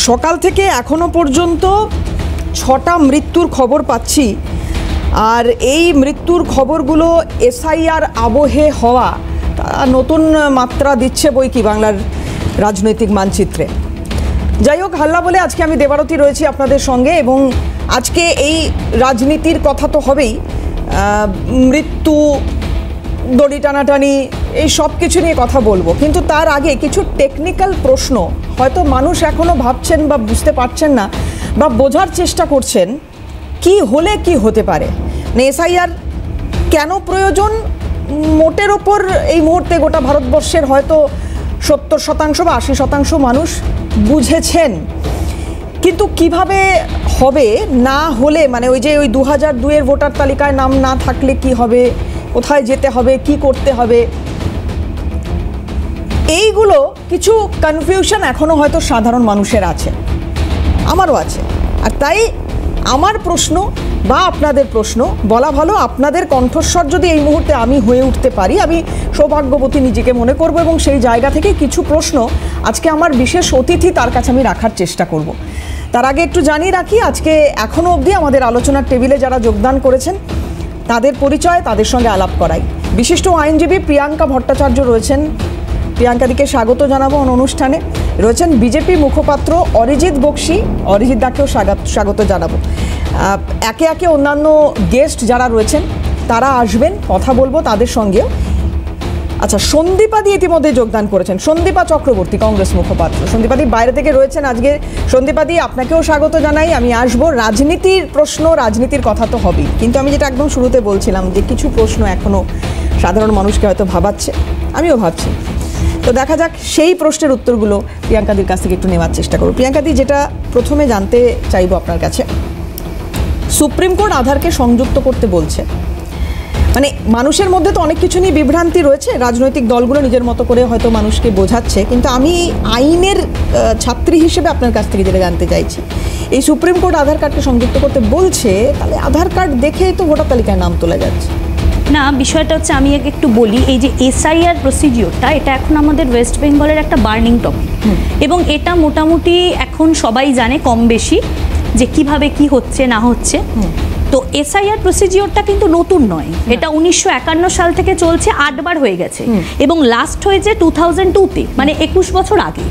সকাল থেকে এখনো পর্যন্ত 6টা মৃত্যুর খবর পাচ্ছি। আর এই মৃত্যুর খবরগুলো এসআইআর আবহে হওয়া নতুন মাত্রা দিচ্ছে বই কি বাংলার রাজনৈতিক মানচিত্রে। যাই হোক, হাল্লা বলে আজকে আমি দেবারতী রয়েছি আপনাদের সঙ্গে, এবং আজকে এই রাজনীতির কথা তো হবেই, মৃত্যু, দড়ি টানাটানি, এই সব কিছু নিয়ে কথা বলবো। কিন্তু তার আগে কিছু টেকনিক্যাল প্রশ্ন হয়তো মানুষ এখনও ভাবছেন বা বুঝতে পারছেন না বা বোঝার চেষ্টা করছেন কি হলে কি হতে পারে। এসআইআর কেন প্রয়োজন, মোটের ওপর এই মুহূর্তে গোটা ভারতবর্ষের হয়তো 70% বা 80% মানুষ বুঝেছেন, কিন্তু কিভাবে হবে না হলে, মানে ওই যে ওই 2002-এর ভোটার তালিকায় নাম না থাকলে কি হবে, কোথায় যেতে হবে, কি করতে হবে, এইগুলো কিছু কনফিউশন এখনও হয়তো সাধারণ মানুষের আছে, আমারও আছে। আর তাই আমার প্রশ্ন বা আপনাদের প্রশ্ন, বলা ভালো আপনাদের কণ্ঠস্বর যদি এই মুহূর্তে আমি হয়ে উঠতে পারি, আমি সৌভাগ্যবতী নিজেকে মনে করব, এবং সেই জায়গা থেকে কিছু প্রশ্ন আজকে আমার বিশেষ অতিথি তার কাছে আমি রাখার চেষ্টা করব। তার আগে একটু জানিয়ে রাখি, আজকে এখনও অবধি আমাদের আলোচনার টেবিলে যারা যোগদান করেছেন তাদের পরিচয়, তাদের সঙ্গে আলাপ করাই। বিশিষ্ট আইনজীবী প্রিয়াঙ্কা ভট্টাচার্য রয়েছেন, প্রিয়াঙ্কাদিকে স্বাগত জানাবো অনুষ্ঠানে। রয়েছেন বিজেপি মুখপাত্র অরিজিৎ বক্সি, অরিজিৎ দাকেও স্বাগত জানাবো। একে একে অন্যান্য গেস্ট যারা রয়েছেন তারা আসবেন, কথা বলবো তাদের সঙ্গেও। আচ্ছা, সন্দীপাদি ইতিমধ্যে যোগদান করেছেন, সন্দীপা চক্রবর্তী কংগ্রেস মুখপাত্র। সন্দীপাদি বাইরে থেকে রয়েছেন আজকে। সন্দীপাদি, আপনাকেও স্বাগত জানাই। আমি আসবো রাজনীতির প্রশ্ন, রাজনীতির কথা তো হবেই, কিন্তু আমি যেটা একদম শুরুতে বলছিলাম যে কিছু প্রশ্ন এখনও সাধারণ মানুষকে হয়তো ভাবাচ্ছে, আমিও ভাবছি। তো দেখা যাক সেই প্রশ্নের উত্তরগুলো প্রিয়াঙ্কাদির কাছ থেকে একটু নেওয়ার চেষ্টা করব। প্রিয়াঙ্কাদি, যেটা প্রথমে জানতে চাইবো আপনার কাছে, সুপ্রিম কোর্ট আধারকে সংযুক্ত করতে বলছে, মানে মানুষের মধ্যে তো অনেক কিছু নিয়ে বিভ্রান্তি রয়েছে, রাজনৈতিক দলগুলো নিজের মতো করে হয়তো মানুষকে বোঝাচ্ছে, কিন্তু আমি আইনের ছাত্রী হিসেবে আপনার কাছ থেকে যেটা জানতে চাইছি, এই সুপ্রিম কোর্ট আধার কার্ডকে সংযুক্ত করতে বলছে, তাহলে আধার কার্ড দেখেই তো ভোটার তালিকায় নাম তোলা যাচ্ছে না। বিষয়টা হচ্ছে, আমি একটু বলি, এই যে এসআইআর প্রসিডিওরটা, এটা এখন আমাদের ওয়েস্ট বেঙ্গলের একটা বার্নিং টপিক, এবং এটা মোটামুটি এখন সবাই জানে কম বেশি যে কিভাবে কি হচ্ছে না হচ্ছে। তো এসআইআর প্রসিডিওরটা কিন্তু নতুন নয়, এটা 1951 সাল থেকে চলছে, 8 বার হয়ে গেছে, এবং লাস্ট হয়েছে 2002-তে, মানে 21 বছর আগে।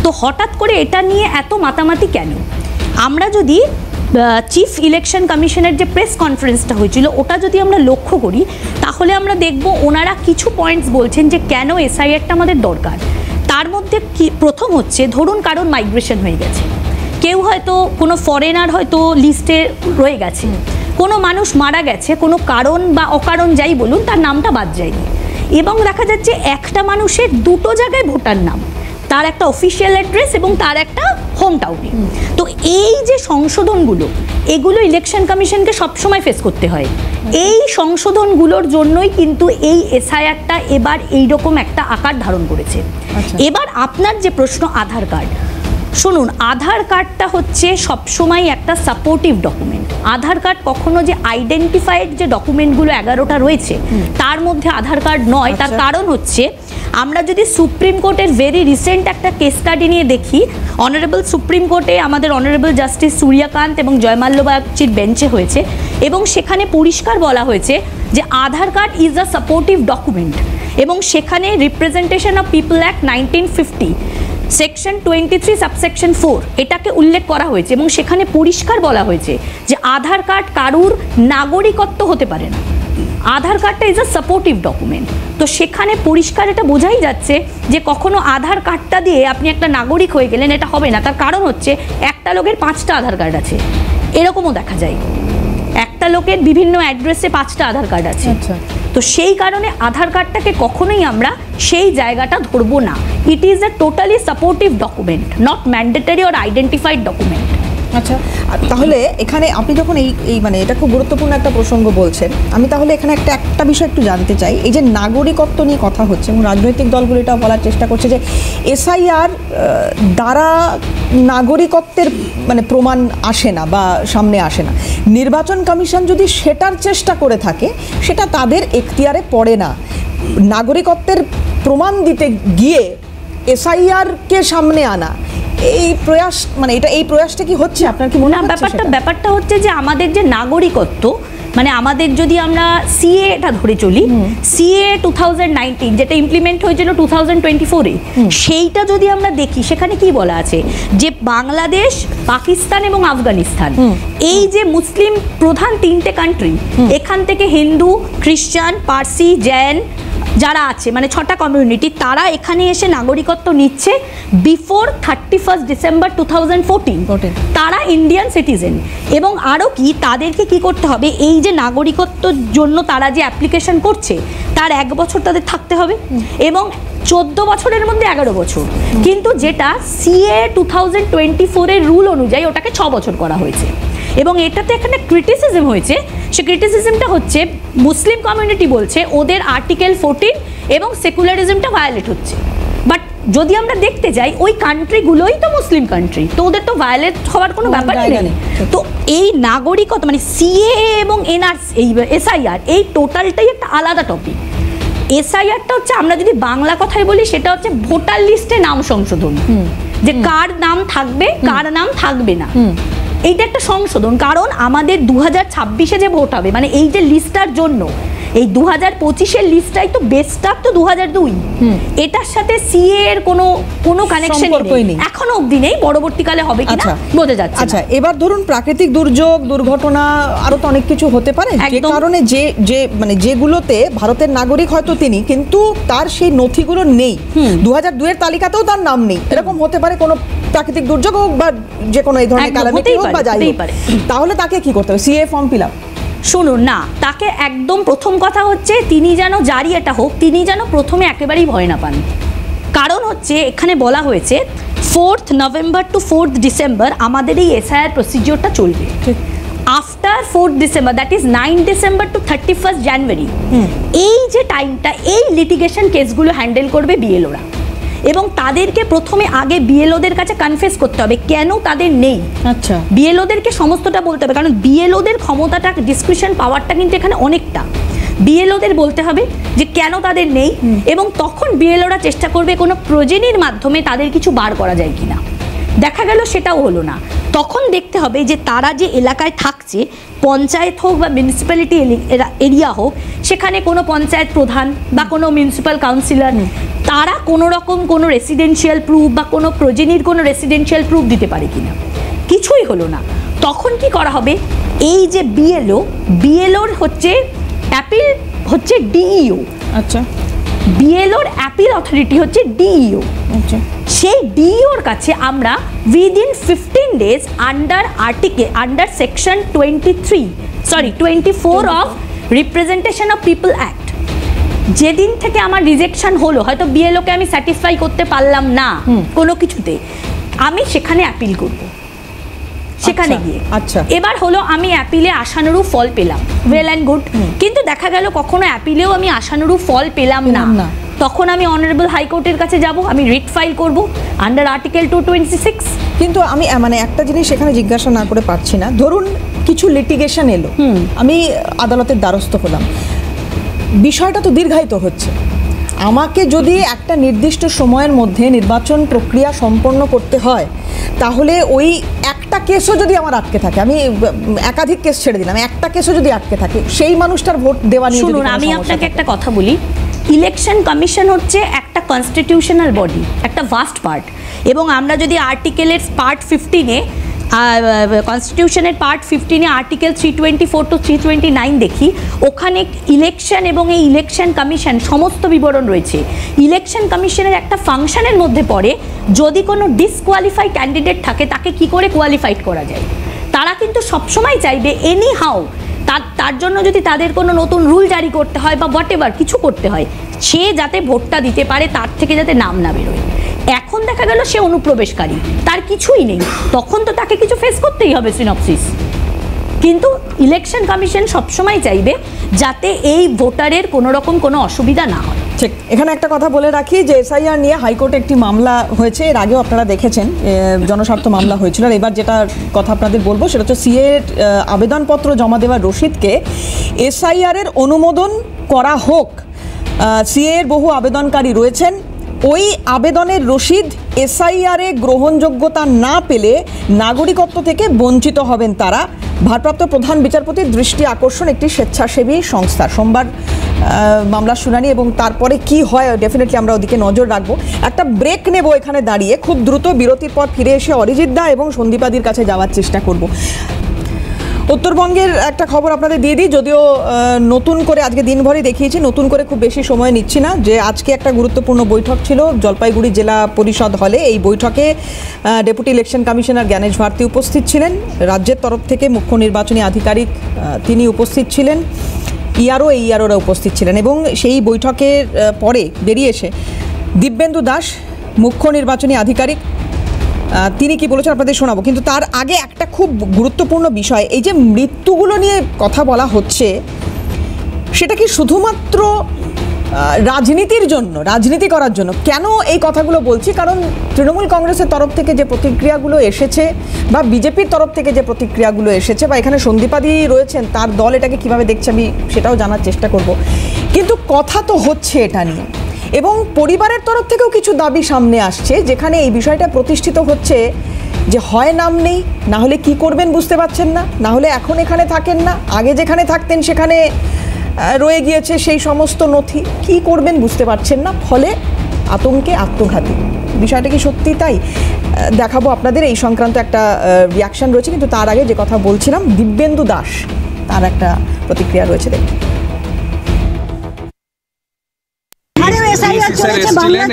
তো হঠাৎ করে এটা নিয়ে এত মাতামাতি কেন? আমরা যদি চিফ ইলেকশন কমিশনের যে প্রেস কনফারেন্সটা হয়েছিল ওটা যদি আমরা লক্ষ্য করি, তাহলে আমরা দেখব ওনারা কিছু পয়েন্টস বলছেন যে কেন এসআইআরটা আমাদের দরকার। তার মধ্যে কি প্রথম হচ্ছে, ধরুন কারণ মাইগ্রেশন হয়ে গেছে, কেউ হয়তো কোনো ফরেনার হয়তো লিস্টে রয়ে গেছে, কোনো মানুষ মারা গেছে, কোনো কারণ বা অকারণ যাই বলুন, তার নামটা বাদ যায়নি, এবং দেখা যাচ্ছে একটা মানুষের দুটো জায়গায় ভোটার নাম, তার একটা অফিসিয়াল অ্যাড্রেস এবং তার একটা হোম টাউনে। তো এই যে সংশোধনগুলো, এগুলো ইলেকশন কমিশনকে সবসময় ফেস করতে হয়। এই সংশোধনগুলোর জন্যই কিন্তু এই এসআইআরটা এবার এইরকম একটা আকার ধারণ করেছে। এবার আপনার যে প্রশ্ন, আধার কার্ড, শুনুন, আধার কার্ডটা হচ্ছে সবসময় একটা সাপোর্টিভ ডকুমেন্ট। আধার কার্ড কখনো যে আইডেন্টিফাইড যে ডকুমেন্টগুলো 11টা রয়েছে তার মধ্যে আধার কার্ড নয়। তার কারণ হচ্ছে, আমরা যদি সুপ্রিম কোর্টের ভেরি রিসেন্ট একটা কেস স্টাডি নিয়ে দেখি, অনারেবল সুপ্রিম কোর্টে আমাদের অনারেবল জাস্টিস সূর্যকান্ত এবং জয়মাল্য বাগচির বেঞ্চে হয়েছে, এবং সেখানে পরিষ্কার বলা হয়েছে যে Aadhaar card is a supportive document, এবং সেখানে representation of people act 1950 section 23 subsection 4 এটাকে উল্লেখ করা হয়েছে, এবং সেখানে পরিষ্কার বলা হয়েছে যে আধার কার্ড কারুর নাগরিকত্ব হতে পারে না। আধার কার্ডটা ইজ আ সাপোর্টিভ ডকুমেন্ট। তো সেখানে পরিষ্কার এটা বোঝাই যাচ্ছে যে কখনো আধার কার্ডটা দিয়ে আপনি একটা নাগরিক হয়ে গেলেন, এটা হবে না। তার কারণ হচ্ছে, একটা লোকের 5টা আধার কার্ড আছে, এরকমও দেখা যায়, একটা লোকের বিভিন্ন অ্যাড্রেসে 5টা আধার কার্ড আছে। তো সেই কারণে আধার কার্ডটাকে কখনোই আমরা সেই জায়গাটা ধরবো না। It is a totally supportive document, not mandatory or identified document. আচ্ছা, তাহলে এখানে আপনি যখন এই মানে এটা খুব গুরুত্বপূর্ণ একটা প্রসঙ্গ বলছেন, আমি তাহলে এখানে একটা বিষয় একটু জানতে চাই। এই যে নাগরিকত্ব নিয়ে কথা হচ্ছে, এবং রাজনৈতিক দলগুলো এটা বলার চেষ্টা করছে যে এসআইআর দ্বারা নাগরিকত্বের মানে প্রমাণ আসে না বা সামনে আসে না। নির্বাচন কমিশন যদি সেটার চেষ্টা করে থাকে, সেটা তাদের এখতিয়ারে পড়ে না। নাগরিকত্বের প্রমাণ দিতে গিয়ে এসআইআরকে সামনে আনা, এই প্রয়াস মানে এই প্রয়াসটা কি হচ্ছে আপনার কি মনে না, হচ্ছে? ব্যাপারটা হচ্ছে যে আমাদের যে নাগরিকত্ব, মানে আমাদের যদি আমরা সিএ এটা ধরে চলি, সিএ 2019 যেটা ইমপ্লিমেন্ট হয়েছিল 2024-এ, সেইটা যদি আমরা দেখি সেখানে কি বলা আছে যে বাংলাদেশ, পাকিস্তান এবং আফগানিস্তান, এই যে মুসলিম প্রধান 3টে কান্ট্রি, এখান থেকে হিন্দু, খ্রিস্টান, পার্সি, জৈন যারা আছে, মানে 6টা কমিউনিটি, তারা এখানে এসে নাগরিকত্ব নিচ্ছে বিফোর 31 ডিসেম্বর 2014। তারা ইন্ডিয়ান সিটিজেন। এবং আরও কি, তাদেরকে কি করতে হবে, এই যে নাগরিকত্বর জন্য তারা যে অ্যাপ্লিকেশন করছে তার 1 বছর তাদের থাকতে হবে এবং 14 বছরের মধ্যে 11 বছর। কিন্তু যেটা সিএ 2024-এর রুল অনুযায়ী ওটাকে 6 বছর করা হয়েছে। এবং এটাতে এখানে ক্রিটিসিজম হয়েছে, সে ক্রিটিসিজমটা হচ্ছে মুসলিম কমিউনিটি বলছে ওদের আর্টিকেল 14 এবং সেকুলারিজমটা ভায়োলেট হচ্ছে। বাট যদি আমরা দেখতে যাই ওই কান্ট্রিগুলোই তো মুসলিম কান্ট্রি, তো ওদের তো ভায়োলেট হওয়ার কোনো ব্যাপারই নেই। তো এই নাগরিকত্ব মানে সিএএ এবং এই এসআইআর, এই টোটালটাই একটা আলাদা টপিক। এসআইআরটা হচ্ছে, আমরা যদি বাংলা কথায় বলি, সেটা হচ্ছে ভোটার লিস্টে নাম সংশোধন, যে কার নাম থাকবে কার নাম থাকবে না, এইটা একটা সংশোধন। কারণ আমাদের 2026-এ যে ভোট হবে, মানে এই যে লিস্টটার জন্য, এই 2025-এর লিস্টটাই তো বেস্টটা তো 2002, এটার সাথে সিএ এর কোনো কানেকশন নেই, এখনো অবধি নেই, পরবর্তীকালে হবে কিনা বোঝা যাচ্ছে। আচ্ছা, এবার ধরুন প্রাকৃতিক দুর্যোগ, দুর্ঘটনা, আরো তো অনেক কিছু হতে পারে, যে কারণে যে মানে যেগুলোতে ভারতের নাগরিক হয়তো তিনি, কিন্তু তার সেই নথিগুলো নেই, 2002-এর তালিকাতেও তার নাম নেই, এরকম হতে পারে কোনো প্রাকৃতিক দুর্যোগ হোক বা যে কোনো এই ধরনের ক্যালামিটি হোক বা যাই হোক, তাহলে তাকে কি করতে হবে? CA form fill up? শুনুন না, তাকে একদম প্রথম কথা হচ্ছে তিনি যেন জারি এটা হোক, তিনি যেন প্রথমে একেবারেই ভয় না পান। কারণ হচ্ছে এখানে বলা হয়েছে 4th November two 4th December আমাদের এই এসআইআর প্রসিডিওরটা চলবে। After 4th December, that is 9 December to 31 January, এই যে টাইমটা, এই লিটিগেশন কেসগুলো হ্যান্ডেল করবে বিএলওরা। এবং তাদেরকে প্রথমে আগে বিএলওদের কাছে কনফেস করতে হবে কেন তাদের নেই। আচ্ছা, বিএলওদেরকে সমস্তটা বলতে হবে, কারণ বিএলওদের ক্ষমতাটা, ডিসক্রিপশন পাওয়ারটা কিন্তু এখানে অনেকটা। বিএলওদের বলতে হবে যে কেন তাদের নেই, এবং তখন বিএলওরা চেষ্টা করবে কোনো প্রজেনির মাধ্যমে তাদের কিছু বার করা যায় কিনা। দেখা গেল সেটাও হলো না, তখন দেখতে হবে যে তারা যে এলাকায় থাকছে, পঞ্চায়েত হোক বা মিউনিসিপ্যালিটি এরিয়া হোক, সেখানে কোনো পঞ্চায়েত প্রধান বা কোনো মিউনিসিপ্যাল কাউন্সিলর, তারা কোনো রকম কোনো রেসিডেন্সিয়াল প্রুফ বা কোনো প্রজেনির কোনো রেসিডেন্সিয়াল প্রুফ দিতে পারে কিনা। কিছুই হলো না, তখন কি করা হবে, এই যে বিএলওর হচ্ছে অ্যাপিল হচ্ছে ডিইও। আচ্ছা, বিএলওর অ্যাপিল অথরিটি হচ্ছে ডিইও। আচ্ছা, সেই ডিইওর কাছে আমরা within 15 days under section 24 of representation of people act, যেদিন থেকে আমার রিজেকশন হলো, হয়তো বিএলওকে আমি স্যাটিসফাই করতে পারলাম না কোনো কিছুতে, আমি সেখানে অ্যাপিল করব। সেখানে গিয়ে এবার হলো আমি অ্যাপিলে আশানুরূপ ফল পেলাম, ওয়েল অ্যান্ড গুড। কিন্তু দেখা গেল কখনো অ্যাপিলেও আমি আশানুরূপ ফল পেলাম না, তখন আমি অনারেবল হাইকোর্টের কাছে যাব, আমি রিট ফাইল করব আন্ডার আর্টিকেল 226। কিন্তু আমি মানে একটা জিনিস সেখানে জিজ্ঞাসা না করে পারছি না, ধরুন কিছু লিটিগেশন এলো, আমি আদালতের দ্বারস্থ হলাম, বিষয়টা তো দীর্ঘায়িত হচ্ছে, আমাকে যদি একটা নির্দিষ্ট সময়ের মধ্যে নির্বাচন প্রক্রিয়া সম্পন্ন করতে হয়, তাহলে ওই একটা কেসও যদি আমার আটকে থাকে, আমি একাধিক কেস ছেড়ে দিলাম, একটা কেসও যদি আটকে থাকে, সেই মানুষটার ভোট দেওয়া নিয়ে শুনুন, আমি আপনাকে একটা কথা বলি, ইলেকশন কমিশন হচ্ছে একটা কনস্টিটিউশনাল বডি, একটা ভাস্ট পার্ট, এবং আমরা যদি আর্টিকেলের পার্ট 15-এ, কনস্টিটিউশনের পার্ট 15-এ আর্টিকেল 324 টু 329 দেখি, ওখানে ইলেকশন এবং এই ইলেকশন কমিশন সমস্ত বিবরণ রয়েছে। ইলেকশন কমিশনের একটা ফাংশনের মধ্যে পড়ে যদি কোনো ডিসকোয়ালিফাই ক্যান্ডিডেট থাকে তাকে কি করে কোয়ালিফাইড করা যায়। তারা কিন্তু সবসময় চাইবে এনি হাউ, তার জন্য যদি তাদের কোনো নতুন রুল জারি করতে হয় বা হোয়াট এভার কিছু করতে হয়, সে যাতে ভোটটা দিতে পারে, তার থেকে যাতে নাম না বেরোয়। এখন দেখা গেল সে অনুপ্রবেশকারী, তার কিছুই নেই, তখন তো তাকে কিছু ফেস করতেই হবে সিনপসিস। কিন্তু ইলেকশন কমিশন সবসময় চাইবে যাতে এই ভোটারের কোনো রকম কোনো অসুবিধা না হয়। ঠিক, এখানে একটা কথা বলে রাখি যে এসআইআর নিয়ে হাইকোর্টে একটি মামলা হয়েছে, এর আগেও আপনারা দেখেছেন জনস্বার্থ মামলা হয়েছিল। আর এবার যেটা কথা আপনাদের বলবো সেটা হচ্ছে সিএ আবেদনপত্র জমা দেওয়ার রসিদকে এসআইআর এর অনুমোদন করা হোক। সিএ এর বহু আবেদনকারী রয়েছেন, ওই আবেদনের রসিদ এসআইআরে গ্রহণযোগ্যতা না পেলে নাগরিকত্ব থেকে বঞ্চিত হবেন তারা। ভারপ্রাপ্ত প্রধান বিচারপতির দৃষ্টি আকর্ষণ একটি স্বেচ্ছাসেবী সংস্থা। সোমবার মামলার শুনানি এবং তারপরে কি হয় ডেফিনেটলি আমরা ওদিকে নজর রাখবো। একটা ব্রেক নেব এখানে দাঁড়িয়ে, খুব দ্রুত বিরতির পর ফিরে এসে অরিজিৎ দা এবং সন্দীপাদির কাছে যাওয়ার চেষ্টা করব। উত্তরবঙ্গের একটা খবর আপনাদের দিয়ে দিই, যদিও নতুন করে আজকে দিনভরই দেখিয়েছি, নতুন করে খুব বেশি সময় নিচ্ছি না, যে আজকে একটা গুরুত্বপূর্ণ বৈঠক ছিল জলপাইগুড়ি জেলা পরিষদ হলে। এই বৈঠকে deputy election commissioner Gyanesh Bharti উপস্থিত ছিলেন, রাজ্যের তরফ থেকে মুখ্য নির্বাচনী আধিকারিক তিনি উপস্থিত ছিলেন, ইআরওরা উপস্থিত ছিলেন। এবং সেই বৈঠকের পরে বেরিয়ে এসে দিব্যেন্দু দাস মুখ্য নির্বাচনী আধিকারিক তিনি কি বলেছেন আপনাদের শোনাবো, কিন্তু তার আগে একটা খুব গুরুত্বপূর্ণ বিষয়, এই যে মৃত্যুগুলো নিয়ে কথা বলা হচ্ছে, সেটা কি শুধুমাত্র রাজনীতির জন্য, রাজনীতি করার জন্য? কেন এই কথাগুলো বলছি, কারণ তৃণমূল কংগ্রেসের তরফ থেকে যে প্রতিক্রিয়াগুলো এসেছে বা বিজেপির তরফ থেকে যে প্রতিক্রিয়াগুলো এসেছে, বা এখানে সন্দীপাদি রয়েছেন তার দল এটাকে কিভাবে দেখছে আমি সেটাও জানার চেষ্টা করব। কিন্তু কথা তো হচ্ছে এটা নিয়ে, এবং পরিবারের তরফ থেকেও কিছু দাবি সামনে আসছে, যেখানে এই বিষয়টা প্রতিষ্ঠিত হচ্ছে যে হয় নাম নেই, না হলে কি করবেন বুঝতে পারছেন না, না হলে এখন এখানে থাকেন না, আগে যেখানে থাকতেন সেখানে রয়ে গিয়েছে সেই সমস্ত নথি, কি করবেন বুঝতে পারছেন না, ফলে আতঙ্কে আত্মঘাতী। বিষয়টা কি সত্যি তাই? দেখাবো আপনাদের, এই সংক্রান্ত একটা রিয়াকশন রয়েছে, কিন্তু তার আগে যে কথা বলছিলাম, দিব্যেন্দু দাস তার একটা প্রতিক্রিয়া রয়েছে, দেখুন।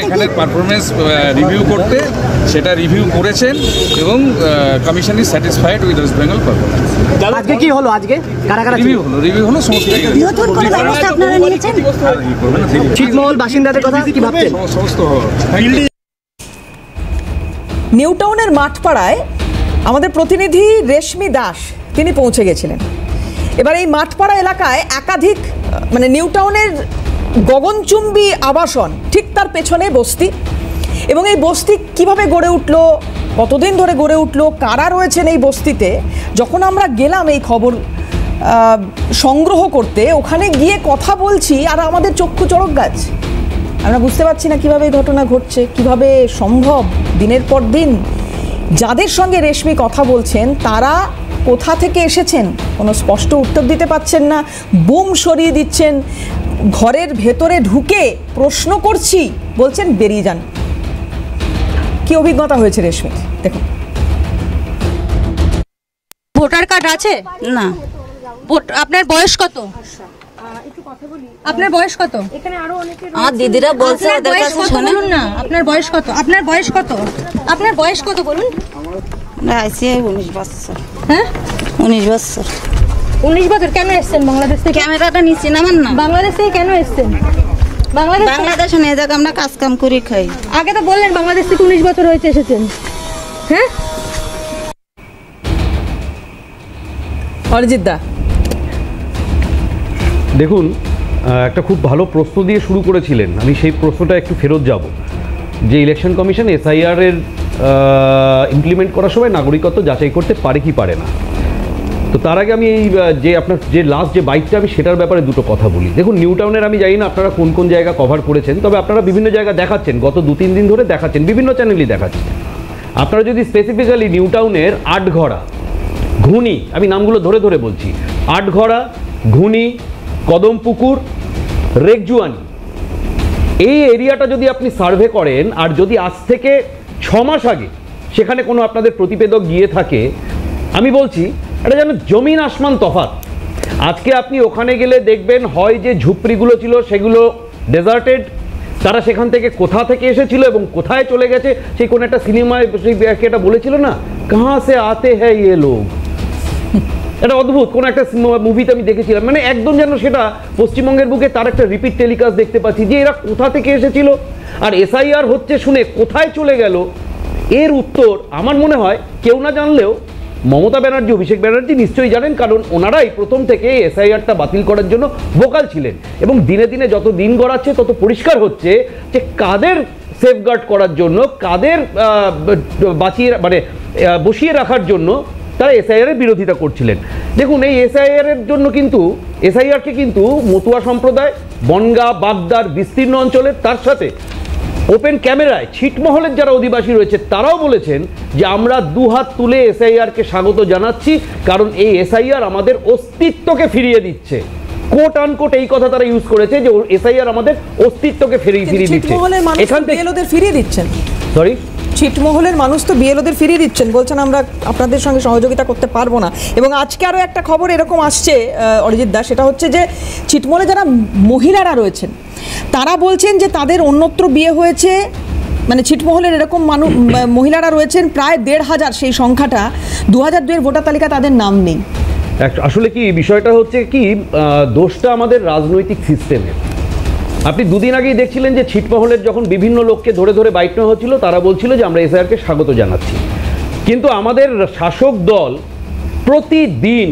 এখানে পারফরমেন্স রিভিউ করতে, সেটা রিভিউ করেছেন এবং commission is satisfied with West Bengal performance. আজকে কি হলো? আজকে কারা কারা রিভিউ হলো সমস্ত নতুন কোনো ব্যবস্থা আপনারা নিয়েছেন? ছিটমহল বাসিন্দাদের কথা কি ভাবছেন? সমস্ত নিউ টাউনের মাঠপাড়ায় আমাদের প্রতিনিধি রেশমি দাস তিনি পৌঁছে গেছিলেন। এবার এই মাঠপাড়া এলাকায় একাধিক মানে নিউ টাউনের গগনচুম্বী আবাসন, ঠিক তার পেছনে বস্তি, এবং এই বস্তি কিভাবে গড়ে উঠলো, কতদিন ধরে গড়ে উঠলো, কারা রয়েছেন এই বস্তিতে, যখন আমরা গেলাম এই খবর সংগ্রহ করতে, ওখানে গিয়ে কথা বলছি আর আমাদের চক্ষু চড়ক গাছ। আমরা বুঝতে পারছি না কিভাবে এই ঘটনা ঘটছে, কিভাবে সম্ভব। দিনের পর দিন যাদের সঙ্গে রেশমি কথা বলছেন তারা কোথা থেকে এসেছেন কোনো স্পষ্ট উত্তর দিতে পারছেন না, বুম সরিয়ে দিচ্ছেন, ঘরের ভেতরে ঢুকে প্রশ্ন করছি বলছেন বেরিয়ে যান। কি অভিজ্ঞতা হয়েছে রেশমি, দেখুন। ভোটার কার্ড আছে? না। আপনার বয়স কত? আপনার বয়স কত? আমার দিদিরা বলছে ওদের কাছে শোনেন না। আপনার বয়স কত? আপনার বয়স কত? আপনার বয়স কত বলুন? আছে 19 বছর। হ্যাঁ 19 বছর। 19 বছর। কেন এসেছেন বাংলাদেশ থেকে? ক্যামেরাটা নিচে নামান না। বাংলাদেশ থেকে কেন এসেছেন? বাংলাদেশে নিয়ে যাক, আমরা কাজ কাম করে খাই। আগে তো বললেন বাংলাদেশ থেকে 19 বছর হয়েছে এসেছেন। হ্যাঁ অরিজিৎ দা, দেখুন, একটা খুব ভালো প্রশ্ন দিয়ে শুরু করেছিলেন, আমি সেই প্রশ্নটা একটু ফেরত যাব, যে ইলেকশন কমিশন এসআইআর এর ইমপ্লিমেন্ট করার সময় নাগরিকত্ব যাচাই করতে পারে কি পারে না। তো তার আগে আমি এই যে আপনার যে লাস্ট যে বাইকটা, আমি সেটার ব্যাপারে দুটো কথা বলি। দেখুন, নিউ টাউনের আমি জানি না আপনারা কোন কোন জায়গা কভার করেছেন, তবে আপনারা বিভিন্ন জায়গা দেখাচ্ছেন, গত 2-3 দিন ধরে দেখাচ্ছেন, বিভিন্ন চ্যানেলই দেখাচ্ছেন। আপনারা যদি স্পেসিফিক্যালি নিউ টাউনের আটঘরা, ঘুনি, আমি নামগুলো ধরে ধরে বলছি, আটঘরা, ঘুনি, কদমপুকুর, রেকজুয়ানি, এই এরিয়াটা যদি আপনি সার্ভে করেন, আর যদি আজ থেকে 6 মাস আগে সেখানে কোনো আপনাদের প্রতিবেদক গিয়ে থাকে, আমি বলছি এটা যেন জমিন আসমান তফাৎ। আজকে আপনি ওখানে গেলে দেখবেন হয় যে ঝুপড়িগুলো ছিল সেগুলো ডেজার্টেড, তারা সেখান থেকে কোথা থেকে এসেছিল এবং কোথায় চলে গেছে, সেই কোনো একটা সিনেমায় সেই এটা বলেছিল না, কাহা সে আতে হ্যায় ইয়ে লোক, এটা অদ্ভুত কোনো একটা মুভিতে আমি দেখেছিলাম, মানে একদম যেন সেটা পশ্চিমবঙ্গের বুকে তার একটা রিপিট টেলিকাস্ট দেখতে পাচ্ছি, যে এরা কোথা থেকে এসেছিল আর এসআইআর হচ্ছে শুনে কোথায় চলে গেল। এর উত্তর আমার মনে হয় কেউ না জানলেও মমতা ব্যানার্জি, অভিষেক ব্যানার্জি নিশ্চয়ই জানেন, কারণ ওনারাই প্রথম থেকে এসআইআরটা বাতিল করার জন্য ভোকাল ছিলেন, এবং দিনে দিনে যত দিন গড়াচ্ছে তত পরিষ্কার হচ্ছে যে কাদের সেফগার্ড করার জন্য, কাদের বসিয়ে রাখার জন্য তারা এসআইআর এর বিরোধিতা করছিলেন। দেখুন, এই এসআইআর এর জন্য কিন্তু এসআইআরকে কিন্তু মতুয়া সম্প্রদায়, বনগাঁ, বাগদার বিস্তীর্ণ অঞ্চলের, তার সাথে ওপেন ক্যামেরায় ছিটমহলের যারা অধিবাসী রয়েছে তারাও বলেছেন যে আমরা দুহাত তুলে এসআইআরকে স্বাগত জানাচ্ছি, কারণ এই এসআইআর আমাদের অস্তিত্বকে ফিরিয়ে দিচ্ছে। কোট আনকোট এই কথা তারা ইউজ করেছে যে এসআইআর আমাদের অস্তিত্বকে ফিরিয়ে দিচ্ছে। ছিটমহলের মানুষ এখান থেকে বিএলওদের ফিরিয়ে দিচ্ছেন, সরি ছিটমহলের মানুষ তো বিএলওদের ফিরিয়ে দিচ্ছেন, বলছেন আমরা আপনাদের সঙ্গে সহযোগিতা করতে পারবো না। এবং আজকে আরও একটা খবর এরকম আসছে অরিজিৎ দা, সেটা হচ্ছে যে ছিটমহলে যারা মহিলারা রয়েছেন তারা বলছেন যে তাদের অন্যত্র বিয়ে হয়েছে, মানে ছিটমহলের এরকম মহিলারা রয়েছেন প্রায় ১৫০০, সেই সংখ্যাটা ২০০২-এর ভোটার তালিকা তাদের নাম নেই। আসলে কি বিষয়টা হচ্ছে কি, দোষটা আমাদের রাজনৈতিক সিস্টেমের। আপনি দুদিন আগেই দেখছিলেন যে ছিটমহলের যখন বিভিন্ন লোককে ধরে ধরে বাইট নেওয়া হচ্ছিল, তারা বলছিল যে আমরা এসআইআরকে স্বাগত জানাচ্ছি, কিন্তু আমাদের শাসক দল প্রতিদিন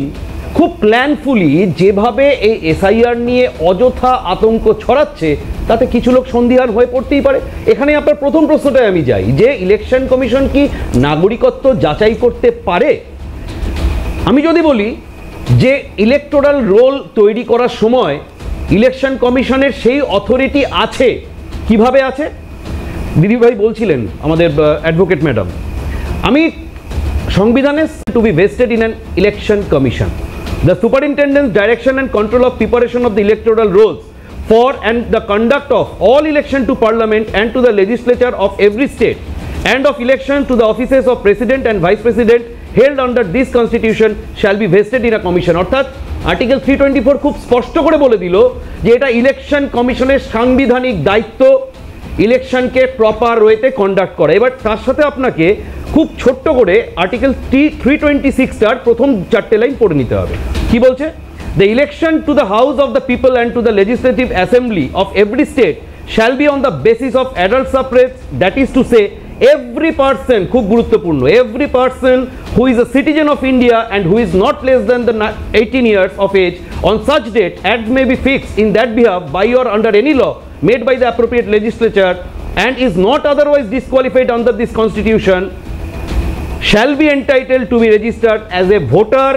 খুব প্ল্যানফুলি যেভাবে এই এসআইআর নিয়ে অযথা আতঙ্ক ছড়াচ্ছে, তাতে কিছু লোক সন্দিহান হয়ে পড়তেই পারে। এখানে আপনার প্রথম প্রশ্নটায় আমি যাই যে ইলেকশন কমিশন কি নাগরিকত্ব যাচাই করতে পারে? আমি যদি বলি যে ইলেকটোরাল রোল তৈরি করার সময় ইলেকশন কমিশনের সেই অথরিটি আছে, কিভাবে আছে? দিদিভাই বলছিলেন আমাদের অ্যাডভোকেট ম্যাডাম, আমি সংবিধানে to be vested in an election commission, the superintendence direction and control of preparation of the electoral rolls for and the conduct of all election to parliament and to the legislature of every state and of election to the offices of president and vice president held under this constitution shall be vested in a commission। অর্থাৎ article 324 খুব স্পষ্ট করে বলে দিল যে এটা election কমিশনের সাংবিধানিক দায়িত্ব ইলেকশনকে প্রপার ওয়েতে কন্ডাক্ট করা। এবার তার সাথে আপনাকে খুব ছোট্ট করে আর্টিকেল 326টার প্রথম 4টে লাইন পড়ে নিতে হবে। কি বলছে? The election to the House of the People and to the Legislative Assembly of every state shall be on the basis of adult suffrage, that is to say, every person, খুব গুরুত্বপূর্ণ, every person who is a citizen of India and who is not less than the 18 years of age on such date as may be fixed in that behalf by or under any law made by the appropriate legislature and is not otherwise disqualified under this constitution shall be entitled to be registered as a voter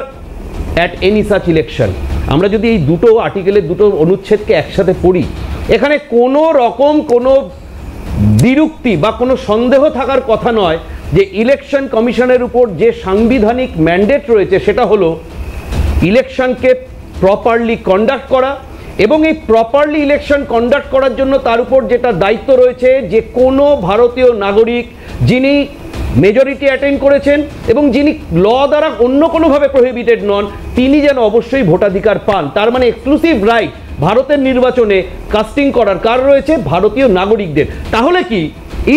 at any such election। আমরা যদি এই দুটো আর্টিকেলের দুটো অনুচ্ছেদকে একসাথে পড়ি, এখানে কোনো রকম কোনো বিরক্তি বা কোনো সন্দেহ থাকার কথা নয় যে ইলেকশন কমিশনের উপর যে সাংবিধানিক ম্যান্ডেট রয়েছে সেটা হলো ইলেকশনকে প্রপারলি কন্ডাক্ট করা, এবং এই প্রপারলি ইলেকশন কন্ডাক্ট করার জন্য তার উপর যেটা দায়িত্ব রয়েছে যে কোনো ভারতীয় নাগরিক যিনি মেজরিটি অ্যাটেন্ড করেছেন এবং যিনি ল দ্বারা অন্য কোনোভাবে প্রহিবিটেড নন, তিনি যেন অবশ্যই ভোটাধিকার পান। তার মানে এক্সক্লুসিভ রাইট ভারতের নির্বাচনে কাস্টিং করার কার রয়েছে? ভারতীয় নাগরিকদের। তাহলে কি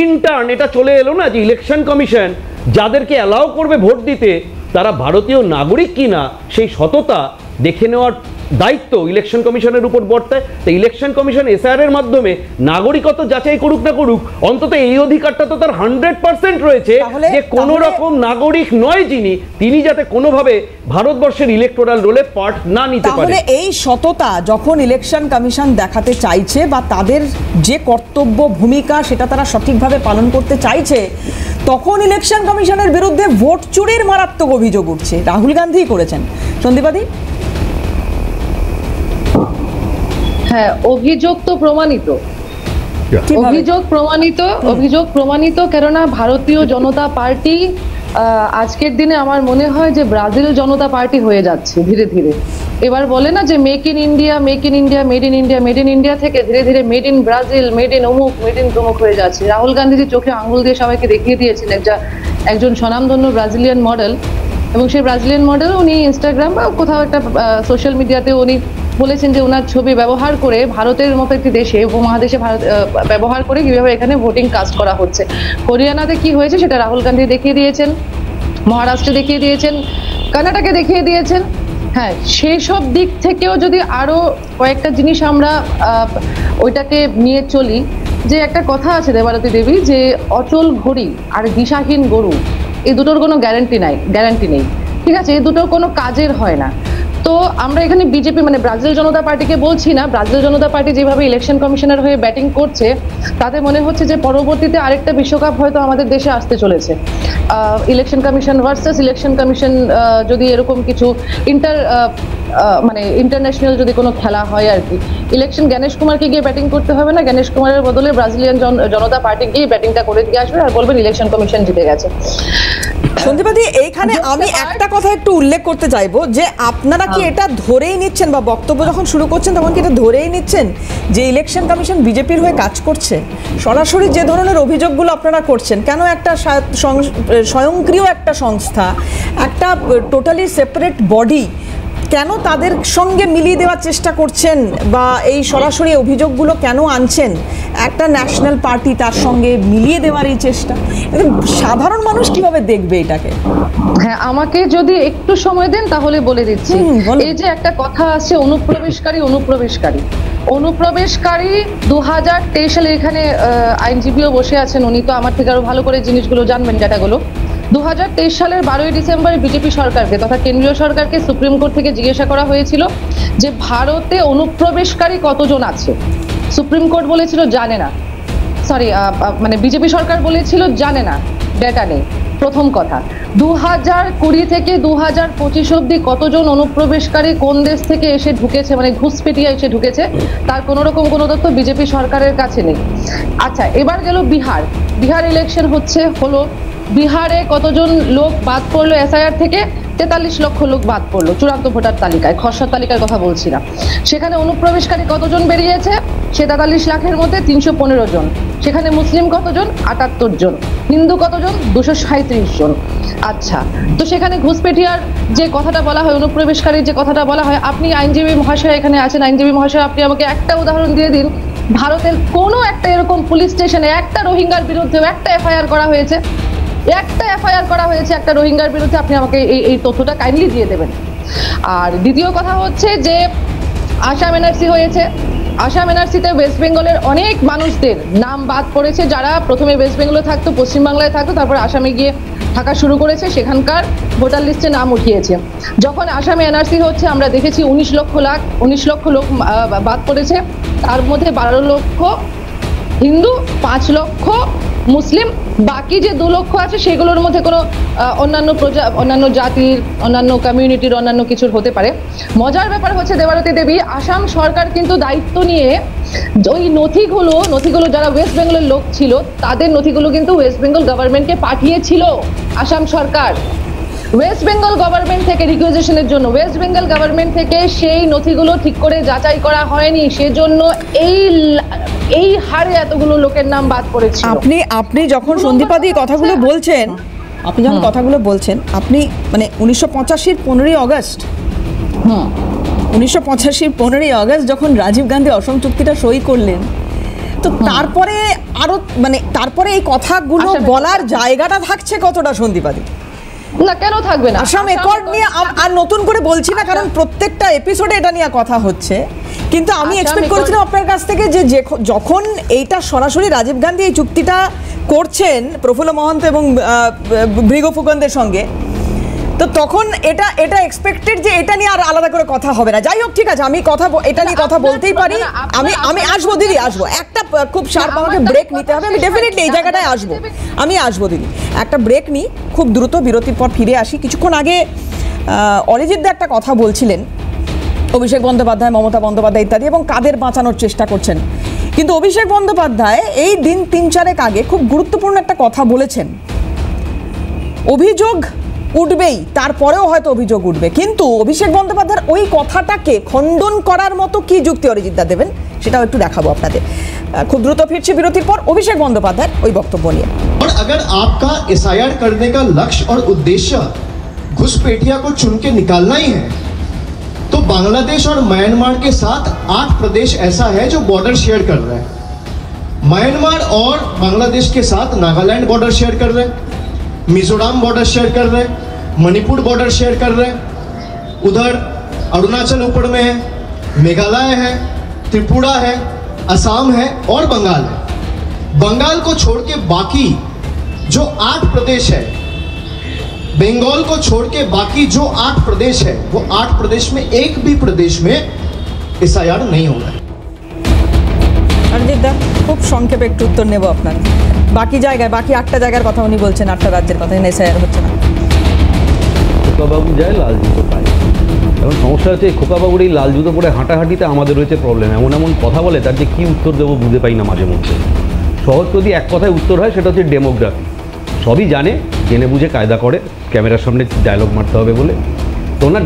ইনটার্ন এটা চলে এলো না যে ইলেকশন কমিশন যাদেরকে অ্যালাউ করবে ভোট দিতে তারা ভারতীয় নাগরিক কিনা সেই সততা দেখে নেওয়ার দায়িত্ব ইলেকশন কমিশনের উপর বর্তায়। তো ইলেকশন কমিশন এসআইআর এর মাধ্যমে নাগরিকত্ব যাচাই করুক না করুক, অন্তত এই অধিকারটা তো তার 100% রয়েছে যে কোন রকম নাগরিক নয় যিনি, তিনি যাতে কোনোভাবে ভারতবর্ষের ইলেকটোরাল রোলে পার্ট না নিতে পারে। তাহলে এই সততা যখন ইলেকশন কমিশন দেখাতে চাইছে বা তাদের যে কর্তব্য ভূমিকা সেটা তারা সঠিকভাবে পালন করতে চাইছে, তখন ইলেকশন কমিশনের বিরুদ্ধে ভোট চুরির মারাত্মক অভিযোগ উঠছে। রাহুল গান্ধী করেছেন। সন্দীপাদি? হ্যাঁ, অভিযোগ তো প্রমাণিত, অভিযোগ প্রমাণিত কেননা ভারতীয় জনতা পার্টি আজকের দিনে আমার মনে হয় যে ব্রাজিল জনতা পার্টি হয়ে যাচ্ছে ধীরে ধীরে। এবার বলে না যে make in India, make in India, made in India, made in India থেকে ধীরে ধীরে made in Brazil, made in অমুক, মেড ইন তমুক হয়ে যাচ্ছে। রাহুল গান্ধীজি চোখে আঙুল দিয়ে সবাইকে দেখিয়ে দিয়েছেন একজন স্বনামধন্য ব্রাজিলিয়ান মডেল, এবং সেই ব্রাজিলিয়ান মডেল উনি ইনস্টাগ্রাম বা কোথাও একটা সোশ্যাল মিডিয়াতে উনি বলেছেন যে ওনার ছবি ব্যবহার করে ভারতের মতো একটি দেশে, উপমহাদেশে ভারত ব্যবহার করে কিভাবে এখানে ভোটিং কাস্ট করা হচ্ছে। হরিয়ানাতে কি হয়েছে সেটা রাহুল গান্ধী দেখিয়ে দিয়েছেন, মহারাষ্ট্রে দেখিয়ে দিয়েছেন, কর্ণাটকে দেখিয়ে দিয়েছেন। হ্যাঁ, সেসব দিক থেকেও যদি আরো কয়েকটা জিনিস আমরা ওইটাকে নিয়ে চলি, যে একটা কথা আছে দেবারতী দেবী, যে অচল ঘড়ি আর দিশাহীন গরু, এই দুটোর কোনো গ্যারান্টি নেই, ঠিক আছে? এই দুটো কোনো কাজের হয় না। তো আমরা এখানে বিজেপি মানে ব্রাজিল জনতা পার্টিকে বলছি না, ব্রাজিল জনতা পার্টি যেভাবে ইলেকশন কমিশনার হয়ে ব্যাটিং করছে তাতে মনে হচ্ছে যে পরবর্তীতে আরেকটা বিশ্বকাপ হয়তো আমাদের দেশে আসতে চলেছে। Election commission versus election commission, যদি এরকম কিছু মানে ইন্টারন্যাশনাল যদি কোনো খেলা হয় আর কি, ইলেকশন গণেশ কুমারকে গিয়ে ব্যাটিং করতে হবে না, গণেশ কুমারের বদলে ব্রাজিলিয়ান জনতা পার্টি গিয়ে ব্যাটিংটা করে দিয়ে আসবে আর বলবেন ইলেকশন কমিশন জিতে গেছে। সন্দীপাদি, এইখানে আমি একটা কথা একটু উল্লেখ করতে চাইবো যে আপনারা কি এটা ধরেই নিচ্ছেন বা বক্তব্য যখন শুরু করছেন তখন কি এটা ধরেই নিচ্ছেন যে ইলেকশন কমিশন বিজেপির হয়ে কাজ করছে? সরাসরি যে ধরনের অভিযোগগুলো আপনারা করছেন, কেন একটা স্বয়ংক্রিয় একটা সংস্থা, একটা টোটালি সেপারেট বডি, কেন তাদের সঙ্গে মিলিয়ে দেওয়ার চেষ্টা করছেন বা এই সরাসরি অভিযোগগুলো কেন আনছেন? একটা ন্যাশনাল পার্টি তার সঙ্গে মিলিয়ে দেওয়ার এই চেষ্টা, সাধারণ মানুষ কিভাবে দেখবে এটাকে? হ্যাঁ, আমাকে যদি একটু সময় দেন তাহলে বলে দিচ্ছি। এই যে একটা কথা আছে অনুপ্রবেশকারী 2023 সালে এখানে আইনজীবীও বসে আছেন, উনি তো আমার থেকে আরো ভালো করে জিনিসগুলো জানবেন, ডাটাগুলো। 2023 সালের 12ই ডিসেম্বর বিজেপি সরকারকে তথা কেন্দ্রীয় সরকারকে সুপ্রিম কোর্ট থেকে জিজ্ঞাসা করা হয়েছিল যে ভারতে অনুপ্রবেশকারী কতজন আছে। সুপ্রিম কোর্ট বলেছিল জানে না, মানে বিজেপি সরকার বলেছিল জানে না, ডেটা নেই। প্রথম কথা, 2020 থেকে 2025 অব্দি কতজন অনুপ্রবেশকারী কোন দেশ থেকে এসে ঢুকেছে, মানে ঘুষপেটিয়া এসে ঢুকেছে, তার কোনো রকম কোনো তথ্য বিজেপি সরকারের কাছে নেই। আচ্ছা, এবার গেল বিহার ইলেকশন হলো, বিহারে কতজন লোক বাদ পড়লো এসআইআর থেকে? 43 লক্ষ লোক বাদ পড়লো চূড়ান্ত ভোটার তালিকায়, খসড়া তালিকার কথা বলছি না। সেখানে অনুপ্রবেশকারী কতজন বেরিয়েছে? সে 43 লাখের মধ্যে 315 জন। সেখানে মুসলিম কতজন? 78 জন। হিন্দু কতজন? 237 জন। আচ্ছা, তো সেখানে ঘুষপেটিয়ার যে কথাটা বলা হয়, অনুপ্রবেশকারীর যে কথাটা বলা হয়, আপনি আইনজীবী মহাশয় এখানে আছেন, আইনজীবী মহাশয় আপনি আমাকে একটা উদাহরণ দিয়ে দিন, ভারতের কোনো একটা এরকম পুলিশ স্টেশনে একটা রোহিঙ্গার বিরুদ্ধে একটা এফআইআর করা হয়েছে? একটা রোহিঙ্গার বিরুদ্ধে, আপনি আমাকে এই তথ্যটা কাইন্ডলি দিয়ে দেবেন। আর দ্বিতীয় কথা হচ্ছে যে আসাম এনআরসি হয়েছে, আসাম এনআরসিতে ওয়েস্ট বেঙ্গলের অনেক মানুষদের নাম বাদ পড়েছে, যারা প্রথমে ওয়েস্ট বেঙ্গলে থাকতো, পশ্চিমবাংলায় থাকতো, তারপর আসামে গিয়ে থাকা শুরু করেছে, সেখানকার ভোটার লিস্টে নাম উঠিয়েছে। যখন আসামে এনআরসি হচ্ছে আমরা দেখেছি 19 লক্ষ লোক বাদ পড়েছে, তার মধ্যে 12 লক্ষ হিন্দু, 5 লক্ষ মুসলিম, বাকি যে 2 লক্ষ আছে সেগুলোর মধ্যে কোনো অন্যান্য জাতির, অন্যান্য কমিউনিটির, অন্যান্য কিছুর হতে পারে। মজার ব্যাপার হচ্ছে দেবারতী দেবী, আসাম সরকার কিন্তু দায়িত্ব নিয়ে ওই নথিগুলো যারা ওয়েস্ট বেঙ্গলের লোক ছিল তাদের নথিগুলো কিন্তু ওয়েস্ট বেঙ্গল গভর্নমেন্টকে পাঠিয়েছিল আসাম সরকার। ওয়েস্ট বেঙ্গল গভর্নমেন্ট থেকে রিকুইজিশনের জন্য ওয়েস্ট বেঙ্গল গভর্নমেন্ট থেকে সেই নথিগুলো ঠিক করে যাচাই করা হয়নি, সেজন্য এই হারে এতগুলো লোকের নাম বাদ পড়েছে। আপনি যখন সন্দীপাদি কথাগুলো বলছেন, আপনি মানে 1985 15ই আগস্ট, 1985 15ই আগস্ট যখন রাজীব গান্ধী অসম চুক্তিটা সই করলেন, তো তারপরে তারপরে এই কথাগুলো বলার জায়গাটা থাকছে কতটা সন্দীপাদি? না, কেন থাকবে না? আসাম অ্যাকর্ড নিয়ে আর নতুন করে বলছি না, কারণ প্রত্যেকটা এপিসোডে এটা নিয়ে কথা হচ্ছে, কিন্তু আমি এক্সপেক্ট করেছিলাম আপনার কাছ থেকে যে যখন এইটা সরাসরি রাজীব গান্ধী এই চুক্তিটা করছেন প্রফুল্ল মহন্ত এবং ভৃগু ফুকনদের সঙ্গে, তো তখন এটা এক্সপেক্টেড যে এটা নিয়ে আর আলাদা করে কথা হবে না। যাই হোক, ঠিক আছে, আমি এটা নিয়ে কথা বলতেই পারি। আমি আসবো দিদি, আসবো একটা খুব শার্প, আমাকে ব্রেক নিতে হবে, আমি ডেফিনেটলি এই জায়গাটায় আসবো দিদি। একটা ব্রেক নিই, খুব দ্রুত বিরতির পর ফিরে আসি। কিছুক্ষণ আগে অরিজিৎ দা একটা কথা বলছিলেন, অভিষেক বন্দ্যোপাধ্যায়, মমতা বন্দ্যোপাধ্যায় ইত্যাদি, এবং কাদের বাঁচানোর চেষ্টা করছেন, কিন্তু অভিষেক বন্দ্যোপাধ্যায় এই দিন 3-4 আগে খুব গুরুত্বপূর্ণ একটা কথা বলেছেন। অভিযোগ উঠবেই, তারপরেও হয়তো অভিযোগ উঠবে, কিন্তু অভিষেক বন্দ্যোপাধ্যায়ের ওই কথাটাকে খণ্ডন করার মতো কি যুক্তি অরিজিৎ দা দেবেন সেটাও একটু দেখাবো আপনাদের। খুব দ্রুত ফিরছি বিরতির পর অভিষেক বন্দ্যোপাধ্যায়ের ওই বক্তব্য নিয়ে। और अगर आपका एसआईआर करने का लक्ष्य और उद्देश्य घुसपैठिया को चुन के निकालना ही है, तो बांग्लादेश और म्यांमार के साथ 8 प्रदेश ऐसा है जो बॉर्डर शेयर कर रहे हैं। म्यांमार और बांग्लादेश के साथ नागालैंड बॉर्डर शेयर कर रहे हैं, मिजोरम बॉर्डर शेयर कर रहे हैं, मणिपुर बॉर्डर शेयर कर रहे हैं, उधर अरुणाचल ऊपर में है, मेघालय है, त्रिपुरा है, असम है और बंगाल है। बंगाल को छोड़ के बाकी जो 8 प्रदेश है बंगाल को छोड़ के बाकी जो 8 प्रदेश है वो 8 प्रदेश में एक भी प्रदेश में एसआईआर नहीं होगा। অরিজিৎ দা খুব সংক্ষেপে একটু উত্তর নেব আপনার। বাকি জায়গায় বাকি 8টা জায়গার কথা উনি বলছেন, 8টা রাজ্যের কথা, এসআইআর হচ্ছে না। খোকাবাবু যায় লাল জুতো পায়। এখন সমস্যা হচ্ছে এই খোকাবাবুর এই লাল জুতো পরে হাঁটাহাঁটিতে আমাদের রয়েছে প্রবলেম। এমন এমন কথা বলে তার যে কী উত্তর দেবো বুঝতে পাই না মাঝে মধ্যে। সহজ যদি এক কথায় উত্তর হয় সেটা হচ্ছে ডেমোগ্রাফি। সবই জানে, জেনে বুঝে কায়দা করে ক্যামেরার সামনে ডায়লগ মারতে হবে বলে। তো ওনার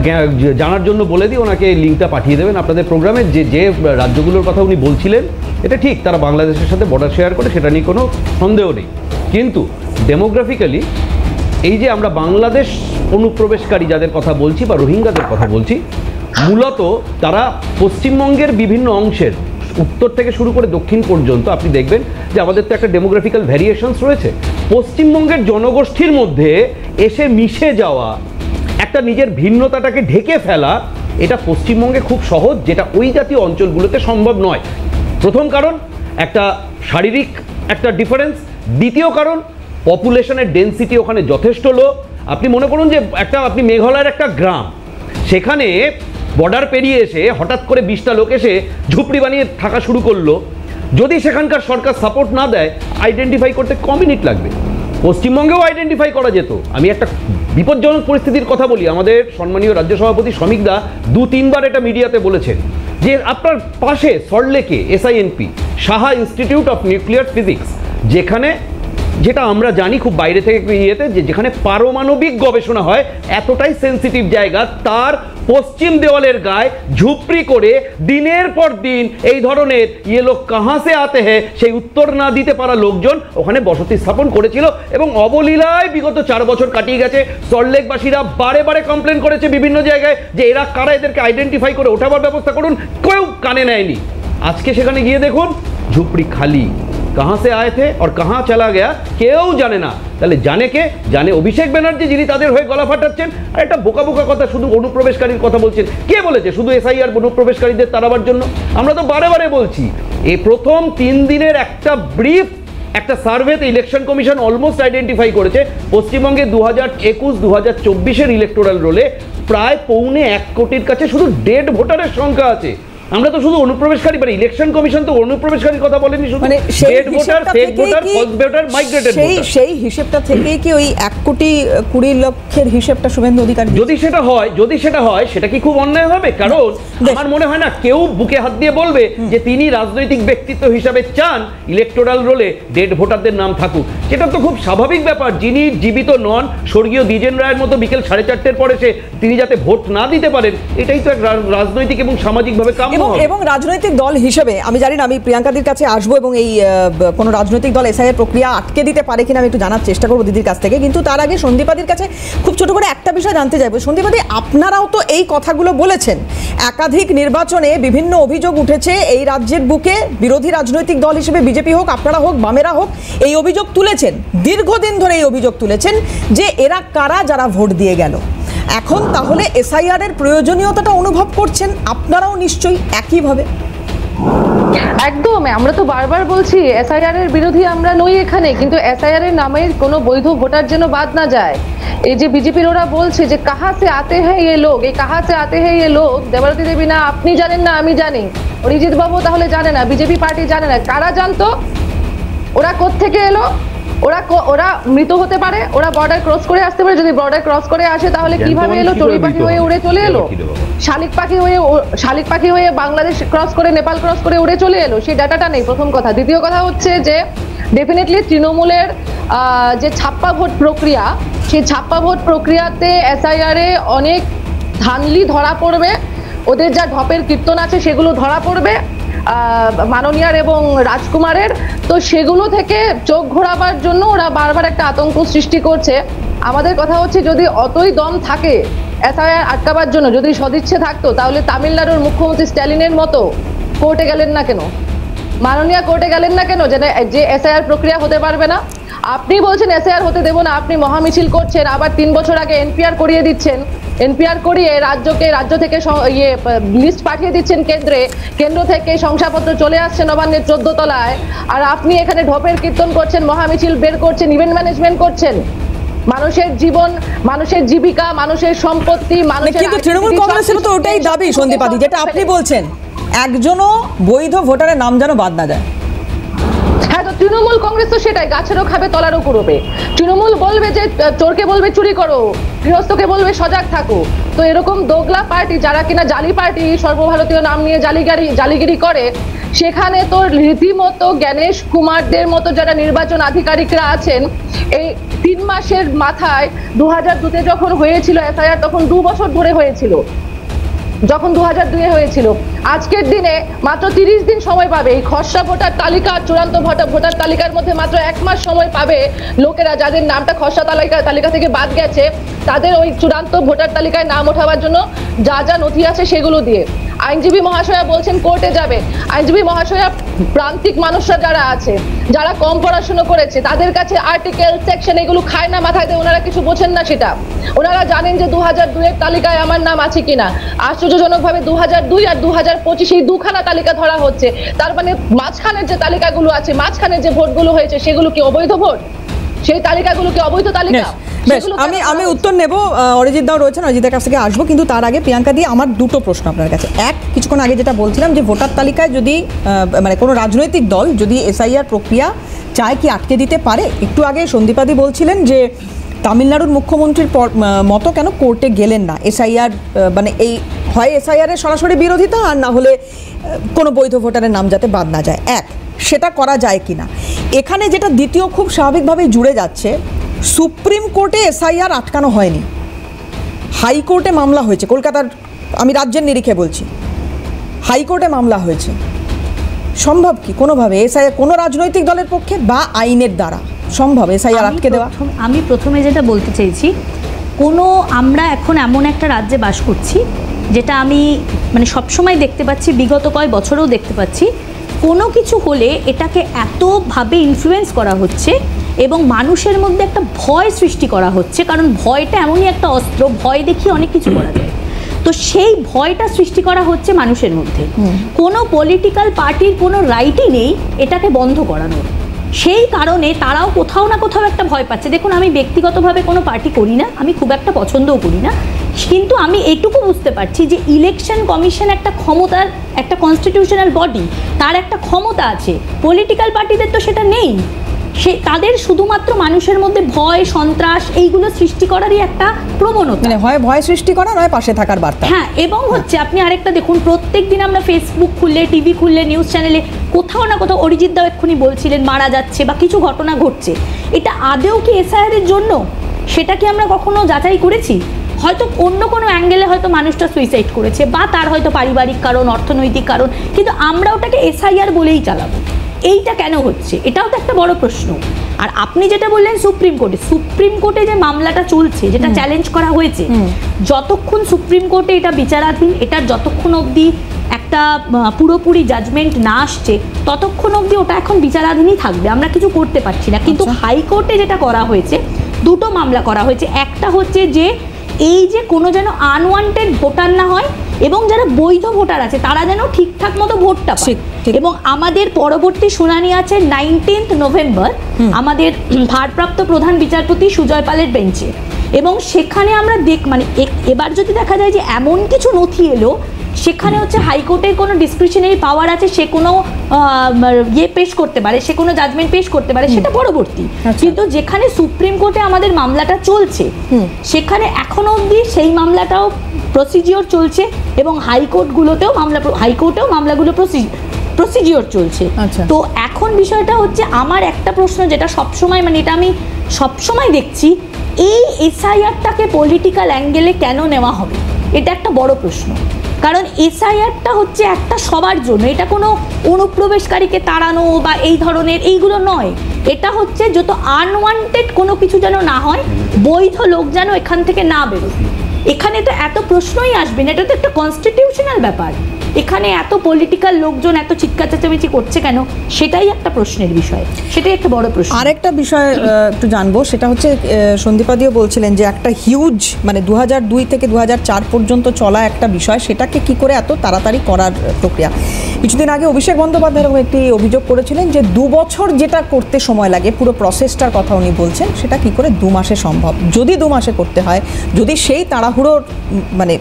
জানার জন্য বলে দিই, ওনাকে লিঙ্কটা পাঠিয়ে দেবেন আপনাদের প্রোগ্রামে। যে রাজ্যগুলোর কথা উনি বলছিলেন এটা ঠিক, তারা বাংলাদেশের সাথে বর্ডার শেয়ার করে, সেটা নিয়ে কোনো সন্দেহ নেই। কিন্তু ডেমোগ্রাফিক্যালি এই যে আমরা বাংলাদেশ অনুপ্রবেশকারী যাদের কথা বলছি বা রোহিঙ্গাদের কথা বলছি, মূলত তারা পশ্চিমবঙ্গের বিভিন্ন অংশের উত্তর থেকে শুরু করে দক্ষিণ পর্যন্ত আপনি দেখবেন যে আমাদের তো একটা ডেমোগ্রাফিক্যাল ভ্যারিয়েশনস রয়েছে। পশ্চিমবঙ্গের জনগোষ্ঠীর মধ্যে এসে মিশে যাওয়া, একটা নিজের ভিন্নতাটাকে ঢেকে ফেলা, এটা পশ্চিমবঙ্গে খুব সহজ, যেটা ওই জাতীয় অঞ্চলগুলোতে সম্ভব নয়। প্রথম কারণ একটা শারীরিক একটা ডিফারেন্স, দ্বিতীয় কারণ পপুলেশনের ডেন্সিটি ওখানে যথেষ্ট লো। আপনি মনে করুন যে আপনি মেঘালয়ের একটা গ্রাম, সেখানে বর্ডার পেরিয়ে এসে হঠাৎ করে 20টা লোক এসে ঝুপড়ি বানিয়ে থাকা শুরু করলো, যদি সেখানকার সরকার সাপোর্ট না দেয় আইডেন্টিফাই করতে ক মিনিট লাগবে। পশ্চিমবঙ্গেও আইডেন্টিফাই করা যেত। আমি একটা বিপজ্জনক পরিস্থিতির কথা বলি। আমাদের সম্মানীয় রাজ্য সভাপতি শ্রমিক দা 2-3 বার এটা মিডিয়াতে বলেছেন যে আপনার পাশে সল্টলেকে SINP Saha institute of nuclear physics, যেখানে যেটা আমরা জানি খুব বাইরে থেকে ইয়েতে যেখানে পারমাণবিক গবেষণা হয়, এতটাই সেন্সিটিভ জায়গা, তার পশ্চিম দেওয়ালের গায়ে ঝুপড়ি করে দিনের পর দিন এই ধরনের লোক কাহা সে আতে হ্যাঁ সেই উত্তর না দিতে পারা লোকজন ওখানে বসতি স্থাপন করেছিল এবং অবলীলায় বিগত 4 বছর কাটিয়ে গেছে। সল্টলেকবাসীরা বারে বারে কমপ্লেন করেছে বিভিন্ন জায়গায় যে এরা কারা, এদেরকে আইডেন্টিফাই করে ওঠাবার ব্যবস্থা করুন, কেউ কানে নেয়নি। আজকে সেখানে গিয়ে দেখুন ঝুপড়ি খালি, कहाँ से आए थे और कहाँ चला गया কেউ জানে না। তাহলে জানে কে? জানে অভিষেক ব্যানার্জি, যিনি তাদের হয়ে গলা ফাটাচ্ছেন। আর একটা বোকা বোকা কথা, শুধু অনুপ্রবেশকারীর কথা বলছেন। কে বলেছে শুধু এসআইআর অনুপ্রবেশকারীদের তাড়াবার জন্য? আমরা তো বারে বারে বলছি, এই প্রথম 3 দিনের একটা ব্রিফ একটা সার্ভেতে ইলেকশন কমিশন অলমোস্ট আইডেন্টিফাই করেছে পশ্চিমবঙ্গে 2021-2024 ইলেকটোরাল রোলে প্রায় 1.25 কোটির কাছে শুধু ডেড ভোটারের সংখ্যা আছে। আমরা তো শুধু অনুপ্রবেশকারী, মানে ইলেকশন কমিশন তো অনুপ্রবেশকারীর কথা বলেনি, শুধু dead voter, fake voter, false voter, migrated voter. সেই হিসেবটা থেকেই কি ওই 1,20,00,000 হিসেবটা শুভেন্দু অধিকারী? যদি সেটা হয় সেটা কি খুব অন্যায় হবে? কারণ আমার মনে হয় না কেউ বুকে হাত দিয়ে বলবে যে তিনি রাজনৈতিক ব্যক্তিত্ব হিসাবে চান ইলেকটোরাল রোলে ডেড ভোটারদের নাম থাকুক। সেটা তো খুব স্বাভাবিক ব্যাপার। যিনি জীবিত নন, স্বর্গীয় দ্বিজেন রায়ের মতো বিকেল 4:30-এর পরে তিনি যাতে ভোট না দিতে পারেন, এটাই তো এক রাজনৈতিক এবং সামাজিকভাবে কাম্য। এবং রাজনৈতিক দল হিসেবে আমি জানি না, আমি প্রিয়াঙ্কাদির কাছে আসবো এবং এই কোনো রাজনৈতিক দল এসআইআর প্রক্রিয়া আটকে দিতে পারে কিনা আমি একটু জানার চেষ্টা করবো দিদির কাছ থেকে। কিন্তু তার আগে সন্দীপাদির কাছে খুব ছোট করে একটা বিষয় জানতে চাইবো। সন্দীপাদি, আপনারাও তো এই কথাগুলো বলেছেন, একাধিক নির্বাচনে বিভিন্ন অভিযোগ উঠেছে এই রাজ্যের বুকে, বিরোধী রাজনৈতিক দল হিসেবে বিজেপি হোক, আপনারা হোক, বামেরা হোক, এই অভিযোগ তুলেছেন, দীর্ঘদিন ধরে এই অভিযোগ তুলেছেন যে এরা কারা যারা ভোট দিয়ে গেল। এখন তাহলে এসআইআর এর প্রয়োজনীয়তাটা অনুভব করছেন আপনারাও নিশ্চয়ই একইভাবে? একদম, আমরা তো বারবার বলছি এসআইআর এর বিরোধী আমরা নই এখানে, কিন্তু এসআইআর এর নামের কোনো বৈধ ভোটার যেন বাদ না যায়। এই যে বিজেপির ওরা বলছে যে কাহা সে আতে হ্যাঁ ये लोग, এই কাহা সে আতে হ্যাঁ ये लोग, দেবারতী দেবী না আপনি জানেন না আমি জানি, অরিজিৎ বাবু তাহলে জানে না, বিজেপি পার্টি জানে না, কারা জানতো? ওরা কোত্থেকে এলো? ওরা মৃত হতে পারে, ওরা বর্ডার ক্রস করে আসতে পারে। যদি বর্ডার ক্রস করে আসে তাহলে কিভাবে এলো? চড়ুই পাখি হয়ে উড়ে চলে এলো? শালিক পাখি হয়ে বাংলাদেশ ক্রস করে, নেপাল ক্রস করে উড়ে চলে এলো? সেই ডাটাটা নেই, প্রথম কথা। দ্বিতীয় কথা হচ্ছে যে ডেফিনেটলি তৃণমূলের যে ছাপ্পা ভোট প্রক্রিয়া, সেই ছাপ্পা ভোট প্রক্রিয়াতে এসআইআর এ অনেক ধানলি ধরা পড়বে, ওদের যা ঢপের কীর্তন আছে সেগুলো ধরা পড়বে মাননীয়ার এবং রাজকুমারের। তো সেগুলো থেকে চোখ ঘোরাবার জন্য ওরা বারবার একটা আতঙ্ক সৃষ্টি করছে। আমাদের কথা হচ্ছে যদি অতই দম থাকে এসআইআর আটকাবার জন্য, যদি সদিচ্ছে থাকতো, তাহলে তামিলনাড়ুর মুখ্যমন্ত্রী স্ট্যালিনের মতো কোর্টে গেলেন না কেন? মাননীয়া কোর্টে গেলেন না কেন যে এসআইআর প্রক্রিয়া হতে পারবে না? আপনি বলছেন এসআইআর হতে দেব না, আপনি মহামিছিল করছেন, আবার 3 বছর আগে এনপিআর করিয়ে দিচ্ছেন, এনপিআর করিয়ে রাজ্য থেকে লিস্ট পাঠিয়ে দিচ্ছেন কেন্দ্র থেকে শংসাপত্র চলে আসছে নবান্নের 14 তলায়, আর আপনি এখানে ঢপের কীর্তন করছেন, মহামিছিল বের করছেন, ইভেন্ট ম্যানেজমেন্ট করছেন। মানুষের জীবন, মানুষের জীবিকা, মানুষের সম্পত্তি, মানুষের কিন্তু তৃণমূল কংগ্রেসের তো ওটাই দাবি সন্দীপাদি, যেটা আপনি বলছেন, একজনও বৈধ ভোটারের নাম যেন বাদ না যায়। হ্যাঁ, তো তৃণমূল কংগ্রেস তো সেটাই, গাছেরও খাবে তলারও কুড়োবে। তৃণমূল বলবে যে চোরকে বলবে চুরি করো, গৃহস্থকে বলবে সজাগ থাকো। তো এরকম দোগলা পার্টি যারা কিনা জালি পার্টি, সর্বভারতীয় নাম নিয়ে জালিগিরি করে, সেখানে তো রীতিমতো জ্ঞানেশ কুমারদের মতো যারা নির্বাচন আধিকারিকরা আছেন, এই 3 মাসের মাথায় 2002-তে যখন হয়েছিল এসআইআর, তখন 2 বছর ধরে হয়েছিল। যখন 2002-এ হয়েছিল, আজকের দিনে মাত্র 30 দিন সময় পাবে। এই খসড়া ভোটার তালিকা, চূড়ান্ত ভোটার তালিকার মধ্যে মাত্র 1 মাস সময় পাবে লোকেরা, যাদের নামটা খসড়া তালিকা থেকে বাদ গেছে, তাদের ওই চূড়ান্ত ভোটার তালিকায় নাম ওঠাবার জন্য যা যা নথি আছে সেগুলো দিয়ে। আইনজীবী মহাশয়া বলছেন কোর্টে যাবে। আইনজীবী মহাশয়া প্রান্তিক মানুষরা যারা আছে, যারা কম পড়াশোনা করেছে, তাদের কাছে আর্টিকেল, সেকশন এগুলো খায় না মাথায় দিয়ে, ওনারা কিছু বোঝেন না সেটা। ওনারা জানেন যে 2002-এর তালিকায় আমার নাম আছে কিনা। আশ্চর্যজনকভাবে 2002 আর 2025 এই দুখানা তালিকা ধরা হচ্ছে। তার মানে মাঝখানের যে তালিকাগুলো আছে, মাঝখানের যে ভোটগুলো হয়েছে, সেগুলো কি অবৈধ ভোট? সেই তালিকাগুলো কি অবৈধ তালিকা? বেশ, আমি উত্তর নেব, অরিজিৎ দাও রয়েছেন, অরিজিতের কাছ থেকে আসবো, কিন্তু তার আগে প্রিয়াঙ্কা দিয়ে আমার দুটো প্রশ্ন আপনার কাছে। এক, কিছুক্ষণ আগে যেটা বলছিলাম যে ভোটার তালিকায় যদি মানে কোনো রাজনৈতিক দল যদি এসআইআর প্রক্রিয়া চায় কি আটকে দিতে পারে? একটু আগে সন্দীপাদি বলছিলেন যে তামিলনাড়ুর মুখ্যমন্ত্রীর মতো কেন কোর্টে গেলেন না, এসআইআর মানে এই হয় এসআইআর এর সরাসরি বিরোধিতা, আর না হলে কোনো বৈধ ভোটারের নাম যাতে বাদ না যায়। এক, সেটা করা যায় কিনা। এখানে যেটা দ্বিতীয় খুব স্বাভাবিকভাবে জুড়ে যাচ্ছে, সুপ্রিম কোর্টে এসআইআর আটকানো হয়নি, হাইকোর্টে মামলা হয়েছে। কলকাতার, আমি রাজ্যের নিরিখে বলছি, হাইকোর্টে মামলা হয়েছে। সম্ভব কি কোনোভাবে এসআইআর কোনো রাজনৈতিক দলের পক্ষে বা আইনের দ্বারা সম্ভব এসআইআর আটকে দেওয়া? আমি প্রথমে যেটা বলতে চাইছি, আমরা এখন এমন একটা রাজ্যে বাস করছি যেটা আমি মানে সবসময় দেখতে পাচ্ছি, বিগত কয়েক বছরেও দেখতে পাচ্ছি, কোনো কিছু হলে এটাকে এতভাবে ইনফ্লুয়েন্স করা হচ্ছে এবং মানুষের মধ্যে একটা ভয় সৃষ্টি করা হচ্ছে। কারণ ভয়টা এমনই একটা অস্ত্র, ভয় দেখিয়ে অনেক কিছু করা যায়। তো সেই ভয়টা সৃষ্টি করা হচ্ছে মানুষের মধ্যে। কোনো পলিটিক্যাল পার্টির কোনো রাইটই নেই এটাকে বন্ধ করানোর। সেই কারণে তারাও কোথাও না কোথাও একটা ভয় পাচ্ছে। দেখুন, আমি ব্যক্তিগতভাবে কোনো পার্টি করি না, আমি খুব একটা পছন্দও করি না, কিন্তু আমি এইটুকু বুঝতে পারছি যে ইলেকশন কমিশন একটা ক্ষমতার, একটা কনস্টিটিউশনাল বডি, তার একটা ক্ষমতা আছে। পলিটিক্যাল পার্টিদের তো সেটা নেই। তাদের শুধুমাত্র মানুষের মধ্যে ভয়, সন্ত্রাস এইগুলো সৃষ্টি করারই একটা প্রবণতা, মানে হয় ভয় সৃষ্টি করা, নয় পাশে থাকার বার্তা। হ্যাঁ, এবং হচ্ছে আপনি আরেকটা দেখুন, প্রত্যেক দিন আমরা ফেসবুক খুললে, টিভি খুললে, নিউজ চ্যানেলে কোথাও না কোথাও, অরিজিৎ দাও এক্ষুনি বলছিলেন মারা যাচ্ছে বা কিছু ঘটনা ঘটছে। এটা আদেও কি এসআইআর এর জন্য? সেটা কি আমরা কখনো যাচাই করেছি? হয়তো অন্য কোনো অ্যাঙ্গেলে হয়তো মানুষটা সুইসাইড করেছে, বা তার হয়তো পারিবারিক কারণ, অর্থনৈতিক কারণ, কিন্তু আমরা ওটাকে এসআইআর বলেই চালাবো। এইটা কেন হচ্ছে? এটাও তো একটা বড় প্রশ্ন। আর আপনি যেটা বললেন সুপ্রিম কোর্টে যে মামলাটা চলছে, যেটা চ্যালেঞ্জ করা হয়েছে, যতক্ষণ সুপ্রিম কোর্টে এটা বিচারাধীন, এটার যতক্ষণ অবধি একটা পুরোপুরি জাজমেন্ট না আসছে, ততক্ষণ অবধি ওটা এখন বিচারাধীনই থাকবে, আমরা কিছু করতে পারছি না। কিন্তু হাইকোর্টে যেটা করা হয়েছে, দুটো মামলা করা হয়েছে। একটা হচ্ছে যে এই যে কোনো যেন আনওয়ান্টেড ভোটার না হয়, এবং যারা বৈধ ভোটার আছে তারা যেন ঠিকঠাক মতো ভোটটা পায়। এবং আমাদের পরবর্তী শুনানি আছে 19 নভেম্বর আমাদের ভারপ্রাপ্ত প্রধান বিচারপতি সুজয় পালের বেঞ্চে, এবং সেখানে আমরা মানে এবার যদি দেখা যায় যে এমন কিছু নথি এলো, সেখানে হচ্ছে হাইকোর্টের কোনো ডিসক্রিশনারি পাওয়ার আছে, সে কোনো পেশ করতে পারে, সে কোনো জাজমেন্ট পেশ করতে পারে, সেটা পরবর্তী। কিন্তু যেখানে সুপ্রিম কোর্টে আমাদের মামলাটা চলছে, সেখানে এখনো অবধি সেই মামলাটাও প্রসিজিওর চলছে, এবং হাইকোর্টেও মামলাগুলো প্রসিজিওর চলছে। তো এখন বিষয়টা হচ্ছে, আমার একটা প্রশ্ন যেটা সবসময়, মানে এটা আমি সবসময় দেখছি, এই এসআইআরটাকে পলিটিক্যাল অ্যাঙ্গেলে কেন নেওয়া হবে? এটা একটা বড় প্রশ্ন। কারণ এসআইআরটা হচ্ছে একটা সবার জন্য, এটা কোনো অনুপ্রবেশকারীকে তাড়ানো বা এই ধরনের এইগুলো নয়। এটা হচ্ছে যত আনওয়ান্টেড কোনো কিছু যেন না হয়, বৈধ লোক যেন এখান থেকে না বেরোয়। এখানে তো এত প্রশ্নই আসবে না, এটা তো একটা কনস্টিটিউশনাল ব্যাপার। এখানে এত পলিটিক্যাল লোকজন এত চিৎকার চেঁচামেচি করছে কেন, সেটাই একটা প্রশ্নের বিষয়, সেটাই একটা বড় প্রশ্ন। আরেকটা বিষয় একটু জানবো, সেটা হচ্ছে সন্দীপাদিও বলছিলেন যে একটা হিউজ মানে 2002 থেকে 2004 পর্যন্ত চলা একটা বিষয়, সেটাকে কি করে এত তাড়াতাড়ি করার প্রক্রিয়া। কিছুদিন আগে অভিষেক বন্দ্যোপাধ্যায় এরকম একটি অভিযোগ করেছিলেন যে 2 বছর যেটা করতে সময় লাগে, পুরো প্রসেসটার কথা উনি বলছেন, সেটা কি করে 2 মাসে সম্ভব। যদি 2 মাসে করতে হয়, যদি সেই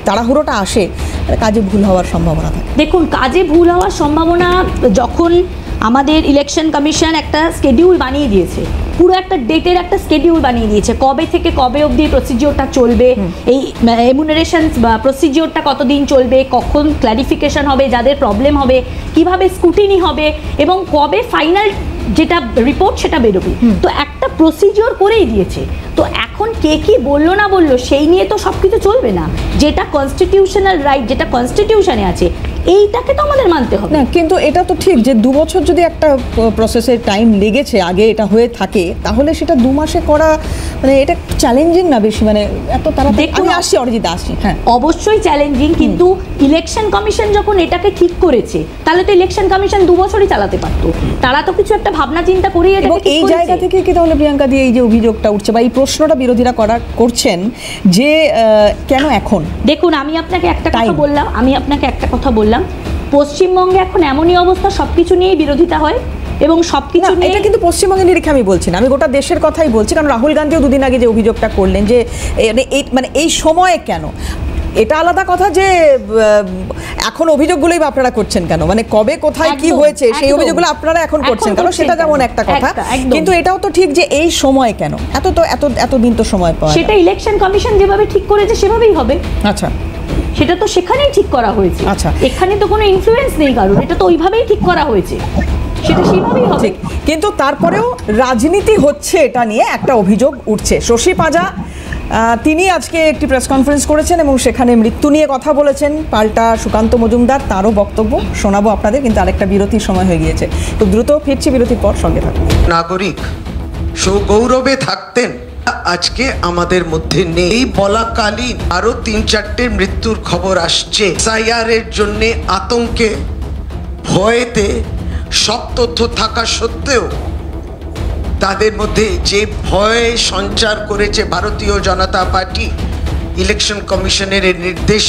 তাড়াহুড়োটা আসে, কাজে ভুল হওয়ার সম্ভাবনা থাকে। দেখুন, কাজে ভুল হওয়ার সম্ভাবনা, যখন আমাদের ইলেকশন কমিশন একটা স্কেডিউল বানিয়ে দিয়েছে, পুরো একটা ডেটের একটা স্কেডিউল বানিয়ে দিয়েছে, কবে থেকে কবে অবধি প্রসিডিওরটা চলবে, এই এমুনারেশন প্রসিডিওরটা কতদিন চলবে, কখন ক্ল্যারিফিকেশন হবে, যাদের প্রবলেম হবে কিভাবে স্কুটিনি হবে, এবং কবে ফাইনাল যেটা রিপোর্ট সেটা বেরোবে। তো একটা প্রসিডিওর করেই দিয়েছে। তো এখন কে কি বললো না বললো সেই নিয়ে তো সব কিছু চলবে না। যেটা কনস্টিটিউশনাল রাইট, যেটা কনস্টিটিউশনে আছে, এইটাকে তো আমাদের মানতে হবে। না, কিন্তু এটা তো ঠিক যে 2 বছর যদি একটা প্রসেসের টাইম লেগেছে, আগে এটা হয়ে থাকে, তাহলে সেটা 2 মাসে করা মানে এটা চ্যালেঞ্জিং না বেশি, মানে এত তাড়াতাড়ি। আমি আসছি অরিজিতা, আসছি। হ্যাঁ, অবশ্যই চ্যালেঞ্জিং, কিন্তু ইলেকশন কমিশন যখন এটাকে ঠিক করেছে, তাহলে তো ইলেকশন কমিশন 2 বছরই চালাতে পারতো। তারা তো কিছু একটা ভাবনা চিন্তা করিয়ে, এবং এই জায়গা থেকে কি তাহলে প্রিয়াঙ্কা দিয়ে এই যে অভিযোগটা উঠছে বা এই প্রশ্নটা বিরোধীরা করছেন যে কেন এখন? দেখুন, আমি আপনাকে একটা কথা বললাম, পশ্চিমবঙ্গে এখন এমনই অবস্থা, সবকিছু নিয়েই বিরোধিতা হয় এবং সবকিছু নিয়ে। এটা কিন্তু পশ্চিমবঙ্গের নিরিখে আমি বলছি না, আমি গোটা দেশের কথাই বলছি। কারণ রাহুল গান্ধীও 2 দিন আগে যে অভিযোগটা করলেন যে এই সময়ে কেন, এটা আলাদা কথা যে এখন অভিযোগগুলোই আপনারা করছেন কেন, মানে কবে কোথায় কি হয়েছে সেই অভিযোগগুলো আপনারা এখন করছেন কেন, সেটা যেমন একটা কথা। কিন্তু এটাও তো ঠিক যে এই সময় কেন, এতদিন তো সময় পাওয়া, সেটা ইলেকশন কমিশন যেভাবে ঠিক করেছে সেভাবেই হবে। আচ্ছা, সেটা তো সেখানেই ঠিক করা হয়েছে। আচ্ছা, এখানে তো কোনো ইনফ্লুয়েন্স নেই কারণ, এটা তো ওইভাবেই ঠিক করা হয়েছে, সেটা সেভাবেই হবে। কিন্তু তারপরেও রাজনীতি হচ্ছে, এটা নিয়ে একটা অভিযোগ উঠছে। শশী পাঁজা তিনি আজকে একটি প্রেস কনফারেন্স করেছেন এবং সেখানে মৃত্যু নিয়ে কথা বলেছেন। পাল্টা সুকান্ত মজুমদার, তারও বক্তব্য শোনাবো আপনাদের, কিন্তু আরেকটা বিরতির সময় হয়ে গিয়েছে। খুব দ্রুত ফিরছি, বিরতির পর সঙ্গে থাকুন। নাগরিক সগৌরবে থাকতেন, আজকে আমাদের মধ্যে নেই বলাকালীন আরো 3-4টে মৃত্যুর খবর আসছে। এসআইআর এর জন্য আতঙ্কে, ভয়েতে, সব তথ্য থাকা সত্ত্বেও তাদের মধ্যে যে ভয় সঞ্চার করেছে ভারতীয় জনতা পার্টি ইলেকশন কমিশনের নির্দেশ,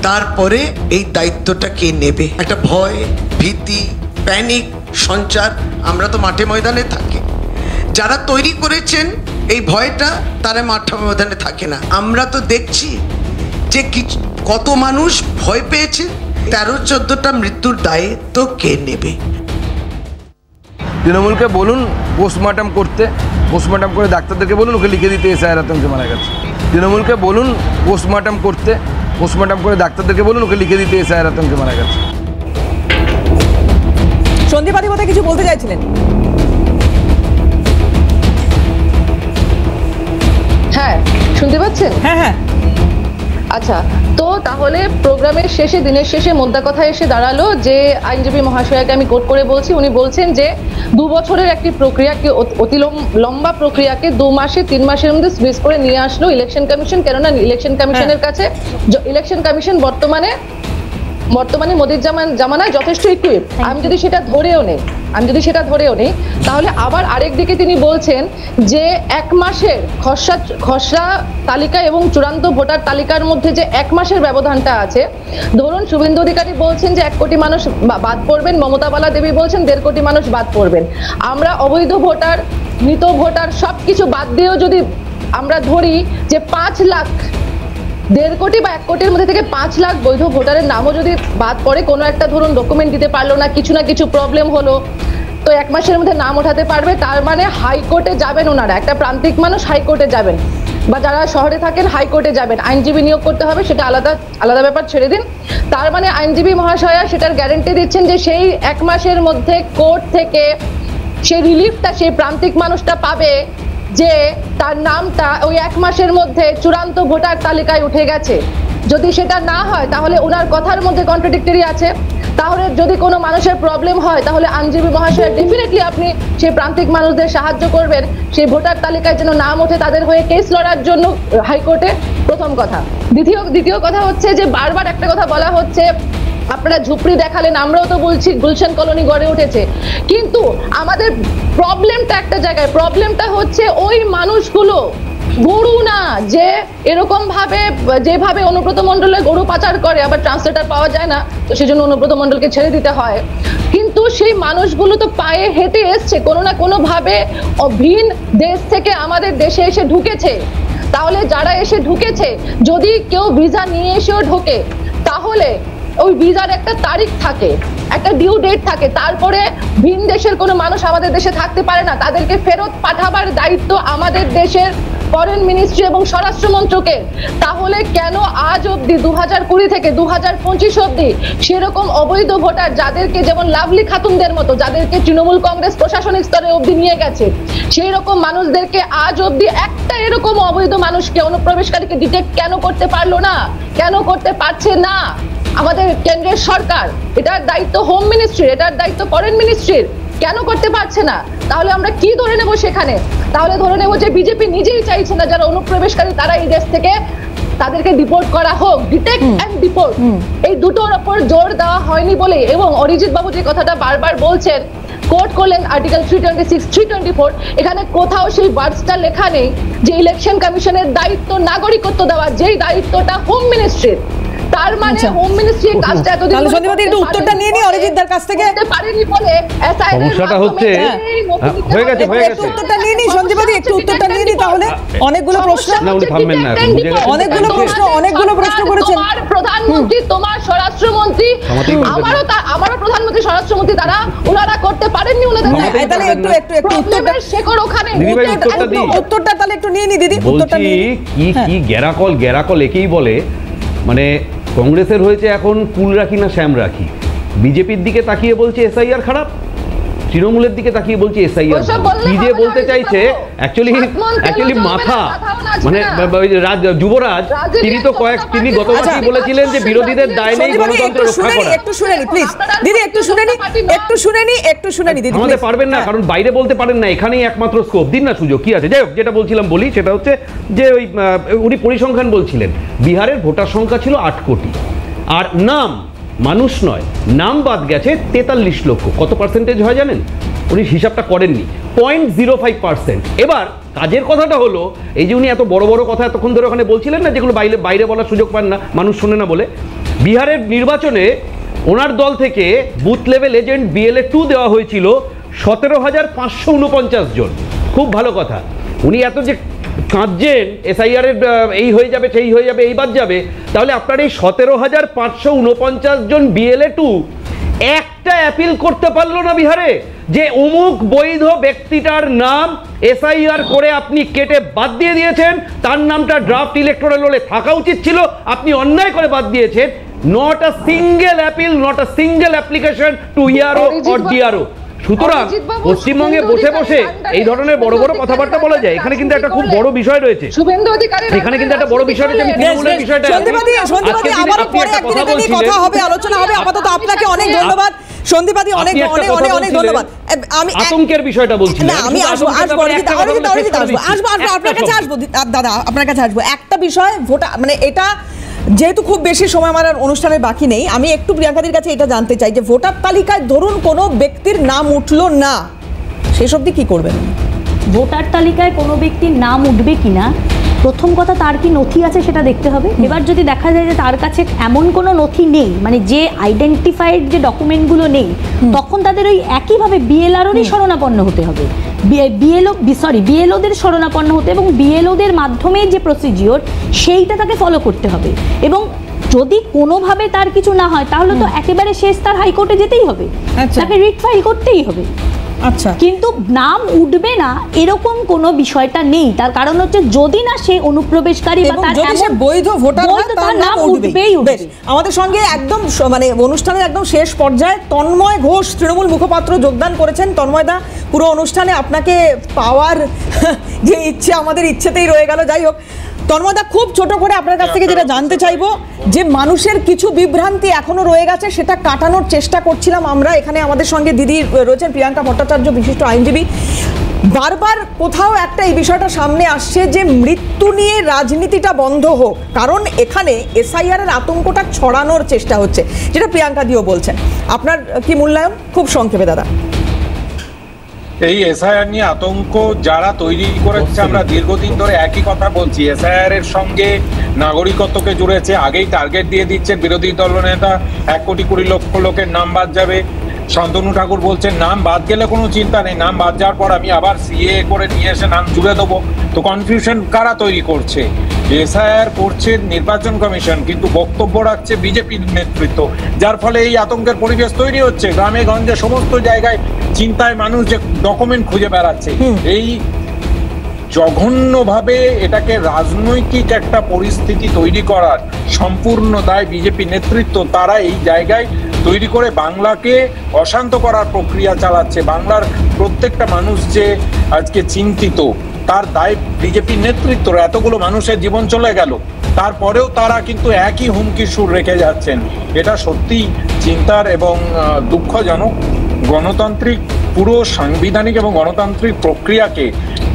তারপরে এই দায়িত্বটা কে নেবে? একটা ভয়, ভীতি, প্যানিক সঞ্চার। আমরা তো মাঠে ময়দানে থাকি, যারা তৈরি করেছেন এই ভয়টা তারা মাঠে ময়দানে থাকে না। আমরা তো দেখছি যে কত মানুষ ভয় পেয়েছে। 13-14টা মৃত্যুর দায়িত্ব কে নেবে? তৃণমূলকে বলুন পোস্টমর্টম করতে, পোস্টমর্টম করে ডাক্তারদেরকে বলুন ওকে লিখে দিতে এসআইআর আতঙ্কে মারা গেছে। তৃণমূলকে বলুন পোস্টমর্টম করতে, পোস্টমর্টম করে ডাক্তারদেরকে বলুন ওকে লিখে দিতে এসআইআর আতঙ্কে মারা গেছে। সন্দীপ বোধহয় কিছু বলতে চাইছিলেন? হ্যাঁ, শুনতে পাচ্ছেন? হ্যাঁ হ্যাঁ। আচ্ছা, তো তাহলে প্রোগ্রামের শেষে, দিনের শেষে মোদ্দা কথা এসে দাঁড়ালো যে আইনজীবী মহাশয়াকে আমি কোট করে বলছি, উনি বলছেন যে 2 বছরের একটি প্রক্রিয়াকে, অতি লম্বা প্রক্রিয়াকে 2 মাসে 3 মাসের মধ্যে সুইচ করে নিয়ে আসলো ইলেকশন কমিশন। কেননা ইলেকশন কমিশনের কাছে, ইলেকশন কমিশন বর্তমানে মোদির জামানায় যথেষ্ট ইকুইপ। আমি যদি সেটা ধরেও নেই তাহলে আবার আরেক দিকে তিনি বলছেন যে 1 মাসের খসড়া তালিকা এবং চূড়ান্ত ভোটার তালিকার মধ্যে যে 1 মাসের ব্যবধানটা আছে, ধরুন শুভেন্দু অধিকারী বলছেন যে 1 কোটি মানুষ বাদ পড়বেন, মমতা বালা দেবী বলছেন 1.5 কোটি মানুষ বাদ পড়বেন। আমরা অবৈধ ভোটার, মৃত ভোটার সবকিছু বাদ দিয়েও যদি আমরা ধরি যে 5 লাখ, 1.5 কোটি বা 1 কোটির মধ্যে থেকে 5 লাখ বৈধ ভোটারের নামও যদি বাদ পড়ে, কোনো একটা ধরুন ডকুমেন্ট দিতে পারলো না, কিছু না কিছু প্রবলেম হলো, তো 1 মাসের মধ্যে নাম ওঠাতে পারবে। তার মানে হাইকোর্টে যাবেন ওনারা, একটা প্রান্তিক মানুষ হাইকোর্টে যাবেন, বা যারা শহরে থাকেন হাইকোর্টে যাবেন। আইনজীবী নিয়োগ করতে হবে, সেটা আলাদা ব্যাপার, ছেড়ে দিন। তার মানে আইনজীবী মহাশয়া সেটার গ্যারান্টি দিচ্ছেন যে সেই 1 মাসের মধ্যে কোর্ট থেকে সেই রিলিফটা সেই প্রান্তিক মানুষটা পাবে যে তার নামটা ওই 1 মাসের মধ্যে চূড়ান্ত ভোটার তালিকায় উঠে গেছে। যদি সেটা না হয় তাহলে ওনার কথার মধ্যে কন্ট্রাডিক্টরি আছে। তাহলে যদি কোনো মানুষের প্রবলেম হয় তাহলে আইনজীবী মহাশয় ডেফিনেটলি আপনি সেই প্রান্তিক মানুষদের সাহায্য করবেন, সেই ভোটার তালিকায় যেন নাম ওঠে, তাদের হয়ে কেস লড়ার জন্য হাইকোর্টে। প্রথম কথা। দ্বিতীয় কথা হচ্ছে যে বারবার একটা কথা বলা হচ্ছে আপনারা ঝুপড়ি দেখালেন, আমরাও তো বলছি গুলশান কলোনি গড়ে উঠেছে, কিন্তু আমাদের প্রবলেমটা একটা জায়গায়, প্রবলেমটা হচ্ছে ওই মানুষগুলো গরু না, যে এরকম ভাবে যেভাবে অনুব্রত মণ্ডলের গরু পাচার করে, আবার ট্রান্সলেটার পাওয়া যায় না, তো সেজন্য অনুব্রত মণ্ডলকে ছেড়ে দিতে হয়। কিন্তু সেই মানুষগুলো তো পায়ে হেঁটে এসছে, কোনো না কোনো ভাবে ভিন দেশ থেকে আমাদের দেশে এসে ঢুকেছে। তাহলে যারা এসে ঢুকেছে, যদি কেউ ভিসা নিয়ে এসেও ঢোকে, তাহলে ওই ভিসার একটা তারিখ থাকে, একটা ডিউ ডেট থাকে, তারপরে ভিন দেশের কোনো মানুষ আমাদের দেশে থাকতে পারে না, তাদেরকে ফেরত পাঠাবার দায়িত্ব আমাদের দেশের ফরেন মিনিস্ট্রি এবং স্বরাষ্ট্র মন্ত্রকের। তাহলে কেন আজ অবধি 2020 থেকে 2025 অবধি সেরকম অবৈধ ভোটার, যাদেরকে যেমন লাভলি খাতুনদের মতো, যাদেরকে তৃণমূল কংগ্রেস প্রশাসনিক স্তরে অবধি নিয়ে গেছে, সেই রকম মানুষদেরকে আজ অবধি একটা এরকম অবৈধ মানুষকে, অনুপ্রবেশকারীকে ডিটেক্ট কেন করতে পারলো না, কেন করতে পারছে না আমাদের কেন্দ্রের সরকার? এটার দায়িত্ব হোম মিনিস্ট্রির, এটার দায়িত্ব ফরেন মিনিস্ট্রির, কেন করতে পারছে না? তাহলে আমরা কি ধরে নেব সেখানে? তাহলে ধরে নেব যে বিজেপি নিজেই চাইছে না যারা অনুপ্রবেশকারী তারা এই দেশ থেকে তাদেরকে ডিপোর্ট করা হোক, ডিটেক্ট এন্ড ডিপোর্ট, এই দুটোর উপর জোর দেওয়া হয়নি বলে। এবং অরিজিৎ বাবু যে কথাটা বারবার বলছেন, কোর্ট করলেন আর্টিকেল 326, 324, এখানে কোথাও সেই ওয়ার্ডসটা লেখা নেই যে ইলেকশন কমিশনের দায়িত্ব নাগরিকত্ব দেওয়া, যেই দায়িত্বটা হোম মিনিস্ট্রির। তার মানে হোম মিনিস্ট্রি কাজটা এতদিন তাহলে সন্দীপদি একটু উত্তরটা নিয়ে নি অরিজিৎদার কাছ থেকে। পারেনি বলে সমস্যাটা হচ্ছে হয়ে গেছে একটু উত্তরটা নিয়ে নি সন্দীপদি, একটু উত্তরটা নিয়ে নি। তাহলে অনেকগুলো প্রশ্ন, না উনি থামবেন না, অনেকগুলো প্রশ্ন করেছেন। তোমার প্রধানমন্ত্রী, তোমার স্বরাষ্ট্রমন্ত্রী, আমারও প্রধানমন্ত্রী, স্বরাষ্ট্রমন্ত্রী, তারা ওনারা করতে পারেননি। তাহলে একটু উত্তরটা শেখর ওখানে উত্তরটা তাহলে একটু নিয়ে নি দিদি। উত্তরটা কি গ্যারাকল একেই বলে। মানে কংগ্রেসের হয়েছে এখন কুল রাখি না শ্যাম রাখি। বিজেপির দিকে তাকিয়ে বলছে এসআইআর খারাপ, তৃণমূলের দিকে তাকিয়ে বলছে এসআইআর। কি যে বলতে চাইছে অ্যাকচুয়ালি মাথা, মানে যুবরাজ তিনি তো তিনি গতবারই বলেছিলেন যে বিরোধীদের দায় নেই গণতন্ত্র রক্ষা করা। একটু শুনে নি প্লিজ দিদি, একটু শুনে নি দিদি। আমাদের পারবেন না, কারণ বাইরে বলতে পারেন না, এখানেই একমাত্র স্কোপ। দিন না সুযোগ, কি আছে। যাই হোক, যেটা বলছিলাম বলি, সেটা হচ্ছে যে ওই উনি পরিসংখ্যান বলছিলেন, বিহারের ভোটার সংখ্যা ছিল 8 কোটি, আর নাম মানুষ নয়, নাম বাদ গেছে 43 লক্ষ। কত পার্সেন্টেজ হয় জানেন? উনি হিসাবটা করেননি, 0.05%। এবার কাজের কথাটা হলো, এই যে উনি এত বড় বড় কথা এতক্ষণ ধরে ওখানে বলছিলেন না, যেগুলো বাইরে বলার সুযোগ পান না, মানুষ শোনে না বলে, বিহারের নির্বাচনে ওনার দল থেকে বুথ লেভেল এজেন্ট BLA 2 দেওয়া হয়েছিল 17,549 জন। খুব ভালো কথা। উনি এত যে কাঁদছেন এসআইআর এর এই হয়ে যাবে, সেই হয়ে যাবে, এই বাদ যাবে, তাহলে আপনার এই 17,549 জন BLA 2 একটা অ্যাপিল করতে পারলো না বিহারে, যে অমুক বৈধ ব্যক্তিটার নাম এসআইআর করে আপনি কেটে বাদ দিয়ে দিয়েছেন, তার নামটা ড্রাফট ইলেকটোরাল রোলে থাকা উচিত ছিল, আপনি অন্যায় করে বাদ দিয়েছেন। Not a single appeal, not a single application to ERO or DRO. সুতরাং পশ্চিমবঙ্গে বসে বসে এই ধরনের বড় বড় কথাবার্তা বলা যায়। এখানে কিন্তু একটা খুব বড় বিষয় রয়েছে, এখানে কিন্তু একটা বড় বিষয় রয়েছে। বিষয়টা কথা হবে, আলোচনা হবে। আপাতত আপনাকে অনেক ধন্যবাদ সন্দীপাদি, অনেক ধন্যবাদ। আমি আতঙ্কের বিষয়টা বলছি না, আমি আসবো আপনার কাছে আসবো দাদা, আপনার কাছে আসবো। একটা বিষয় ভোটার, মানে এটা যেহেতু খুব বেশি সময় আমার অনুষ্ঠানের বাকি নেই, আমি একটু প্রিয়াঙ্কাদির কাছে এটা জানতে চাই যে ভোটার তালিকায় ধরুন কোনো ব্যক্তির নাম উঠলো না, সেসব দিয়ে কি করবেন? ভোটার তালিকায় কোনো ব্যক্তির নাম উঠবে কিনা, প্রথম কথা তার কি নথি আছে সেটা দেখতে হবে। এবার যদি দেখা যায় যে তার কাছে এমন কোনো নথি নেই, মানে যে আইডেন্টিফাইড যে ডকুমেন্টগুলো নেই, তখন তাদের ওই একইভাবে বিএলআরওরই শরণাপন্ন হতে হবে। বিএলওদের শরণাপন্ন হতে এবং বিএলওদের মাধ্যমে যে প্রসিডিওর সেইটা তাকে ফলো করতে হবে। এবং যদি কোনোভাবে তার কিছু না হয়, তাহলে তো একেবারে শেষ তার হাইকোর্টে যেতেই হবে, তাকে রিট ফাইল করতেই হবে। আচ্ছা, কিন্তু নাম উঠবে না এরকম কোনো বিষয়টা নেই। তার কারণ হচ্ছে যদি না সে অনুপ্রবেশকারী বা তার এমন বৈধ ভোটার হয়, তার নাম উঠবেই। আমাদের সঙ্গে একদম মানে অনুষ্ঠানের একদম শেষ পর্যায়ে তন্ময় ঘোষ তৃণমূল মুখপাত্র যোগদান করেছেন। তন্ময়দা, পুরো অনুষ্ঠানে আপনাকে পাওয়ার যে ইচ্ছে আমাদের ইচ্ছেতেই রয়ে গেল। যাই হোক তন্ময়দা, খুব ছোট করে আপনার কাছ থেকে যেটা জানতে চাইবো, যে মানুষের কিছু বিভ্রান্তি এখনো রয়ে গেছে, সেটা কাটানোর চেষ্টা করছিলাম আমরা। এখানে আমাদের সঙ্গে দিদি রয়েছেন, প্রিয়াঙ্কা ভট্টাচার্য, বিশিষ্ট আইনজীবী। বারবার কোথাও একটা এই বিষয়টা সামনে আসছে যে মৃত্যু নিয়ে রাজনীতিটা বন্ধ হোক, কারণ এখানে এসআইআর এর আতঙ্কটা ছড়ানোর চেষ্টা হচ্ছে, যেটা প্রিয়াঙ্কা দিও বলছেন। আপনার কি মূল্যায়ন? খুব সংক্ষেপে দাদা। এই এসআইআর নিয়ে আতঙ্ক যারা তৈরি করেছে, আমরা দীর্ঘদিন ধরে একই কথা বলছি, এসআইআর এর সঙ্গে নাগরিকত্বকে জুড়েছে। আগেই টার্গেট দিয়ে দিচ্ছেন বিরোধী দলনেতা, 1,20,00,000 লোকের নাম বাদ যাবে। শান্তনু ঠাকুর বলছেন নাম বাদ গেলে কোনো চিন্তা নেই, নাম বাদ যাওয়ার পর আমি আবার সিএ করে নিয়ে এসে নাম জুড়ে দেবো। তো কনফিউশন কারা তৈরি করছে? এসআইআর করছে নির্বাচন কমিশন, কিন্তু বক্তব্য রাখছে বিজেপির নেতৃত্ব, যার ফলে এই আতঙ্কের পরিবেশ তৈরি হচ্ছে। গ্রামে গঞ্জে সমস্ত জায়গায় চিন্তায় মানুষ যে ডকুমেন্ট খুঁজে বেড়াচ্ছে। এই জঘন্যভাবে এটাকে রাজনৈতিক একটা পরিস্থিতি তৈরি করার সম্পূর্ণ দায় বিজেপি নেতৃত্ব। তারা এই জায়গায় তৈরি করে বাংলাকে অশান্ত করার প্রক্রিয়া চালাচ্ছে। বাংলার প্রত্যেকটা মানুষ যে আজকে চিন্তিত, তার দায় বিজেপি নেতৃত্ব। এতগুলো মানুষের জীবন চলে গেল, তারপরেও তারা কিন্তু একই হুমকি সুর রেখে যাচ্ছেন। এটা সত্যি চিন্তার এবং দুঃখজনক। গণতান্ত্রিক, পুরো সাংবিধানিক এবং গণতান্ত্রিক প্রক্রিয়াকে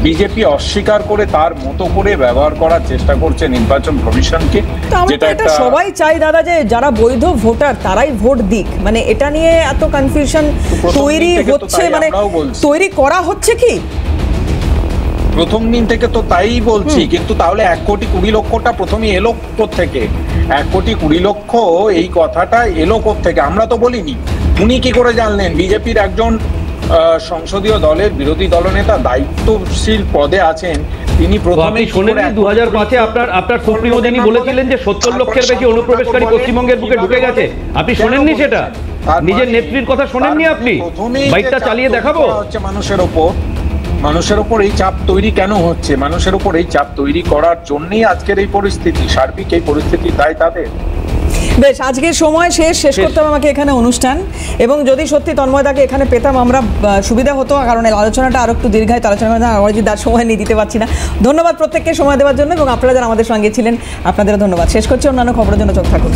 বিজেপি অস্বীকার করে তার মতো করে ব্যবহার করার চেষ্টা করছে নির্বাচন কমিশনকে। এটা সবাই চাই দাদা যে যারা বৈধ ভোটার তারাই ভোট দিক, মানে এটা নিয়ে এত কনফিউশন তৈরি হচ্ছে, মানে তৈরি করা হচ্ছে কি? প্রথম দিন থেকে তো তাই বলছি, কিন্তু তাহলে 1,20,00,000টা প্রথমে এলো থেকে? 1,20,00,000 এই কথাটা এলো থেকে? আমরা তো বলিনি। উনি কি করে জানলেন? বিজেপির একজন সংসদীয় দলের বিরোধী দলনেতা, দায়িত্বশীল পদে আছেন, তিনি প্রথমে শোনেন 2005-এ আপনার সুপ্রিমো যিনি বলেছিলেন যে 70 লক্ষের বেশি অনুপ্রবেশকারী পশ্চিমবঙ্গের বুকে ঢুকে গেছে, আপনি শোনেননি সেটা? নিজের নেত্রীর কথা শোনেননি আপনি? বাইকটা চালিয়ে দেখাবো। হচ্ছে মানুষের ওপর এই চাপ তৈরি কেন হচ্ছে? মানুষের ওপর এই চাপ তৈরি করার জন্যই আজকের এই পরিস্থিতি, সার্বিক এই পরিস্থিতি দায় তাদের। বেশ, আজকের সময় শেষ করতে হবে আমাকে এখানে অনুষ্ঠান, এবং যদি সত্যি তন্ময়দাকে এখানে পেতাম আমরা সুবিধা হতো, কারণ আলোচনাটা আরো একটু দীর্ঘায়িত আলোচনা অরিজিৎ দার সময় নিয়ে দিতে পারছি না। ধন্যবাদ প্রত্যেককে সময় দেওয়ার জন্য, এবং আপনারা যারা আমাদের সঙ্গে ছিলেন আপনাদেরও ধন্যবাদ। শেষ করছি, অন্যান্য খবরের জন্য চোখ থাকুন।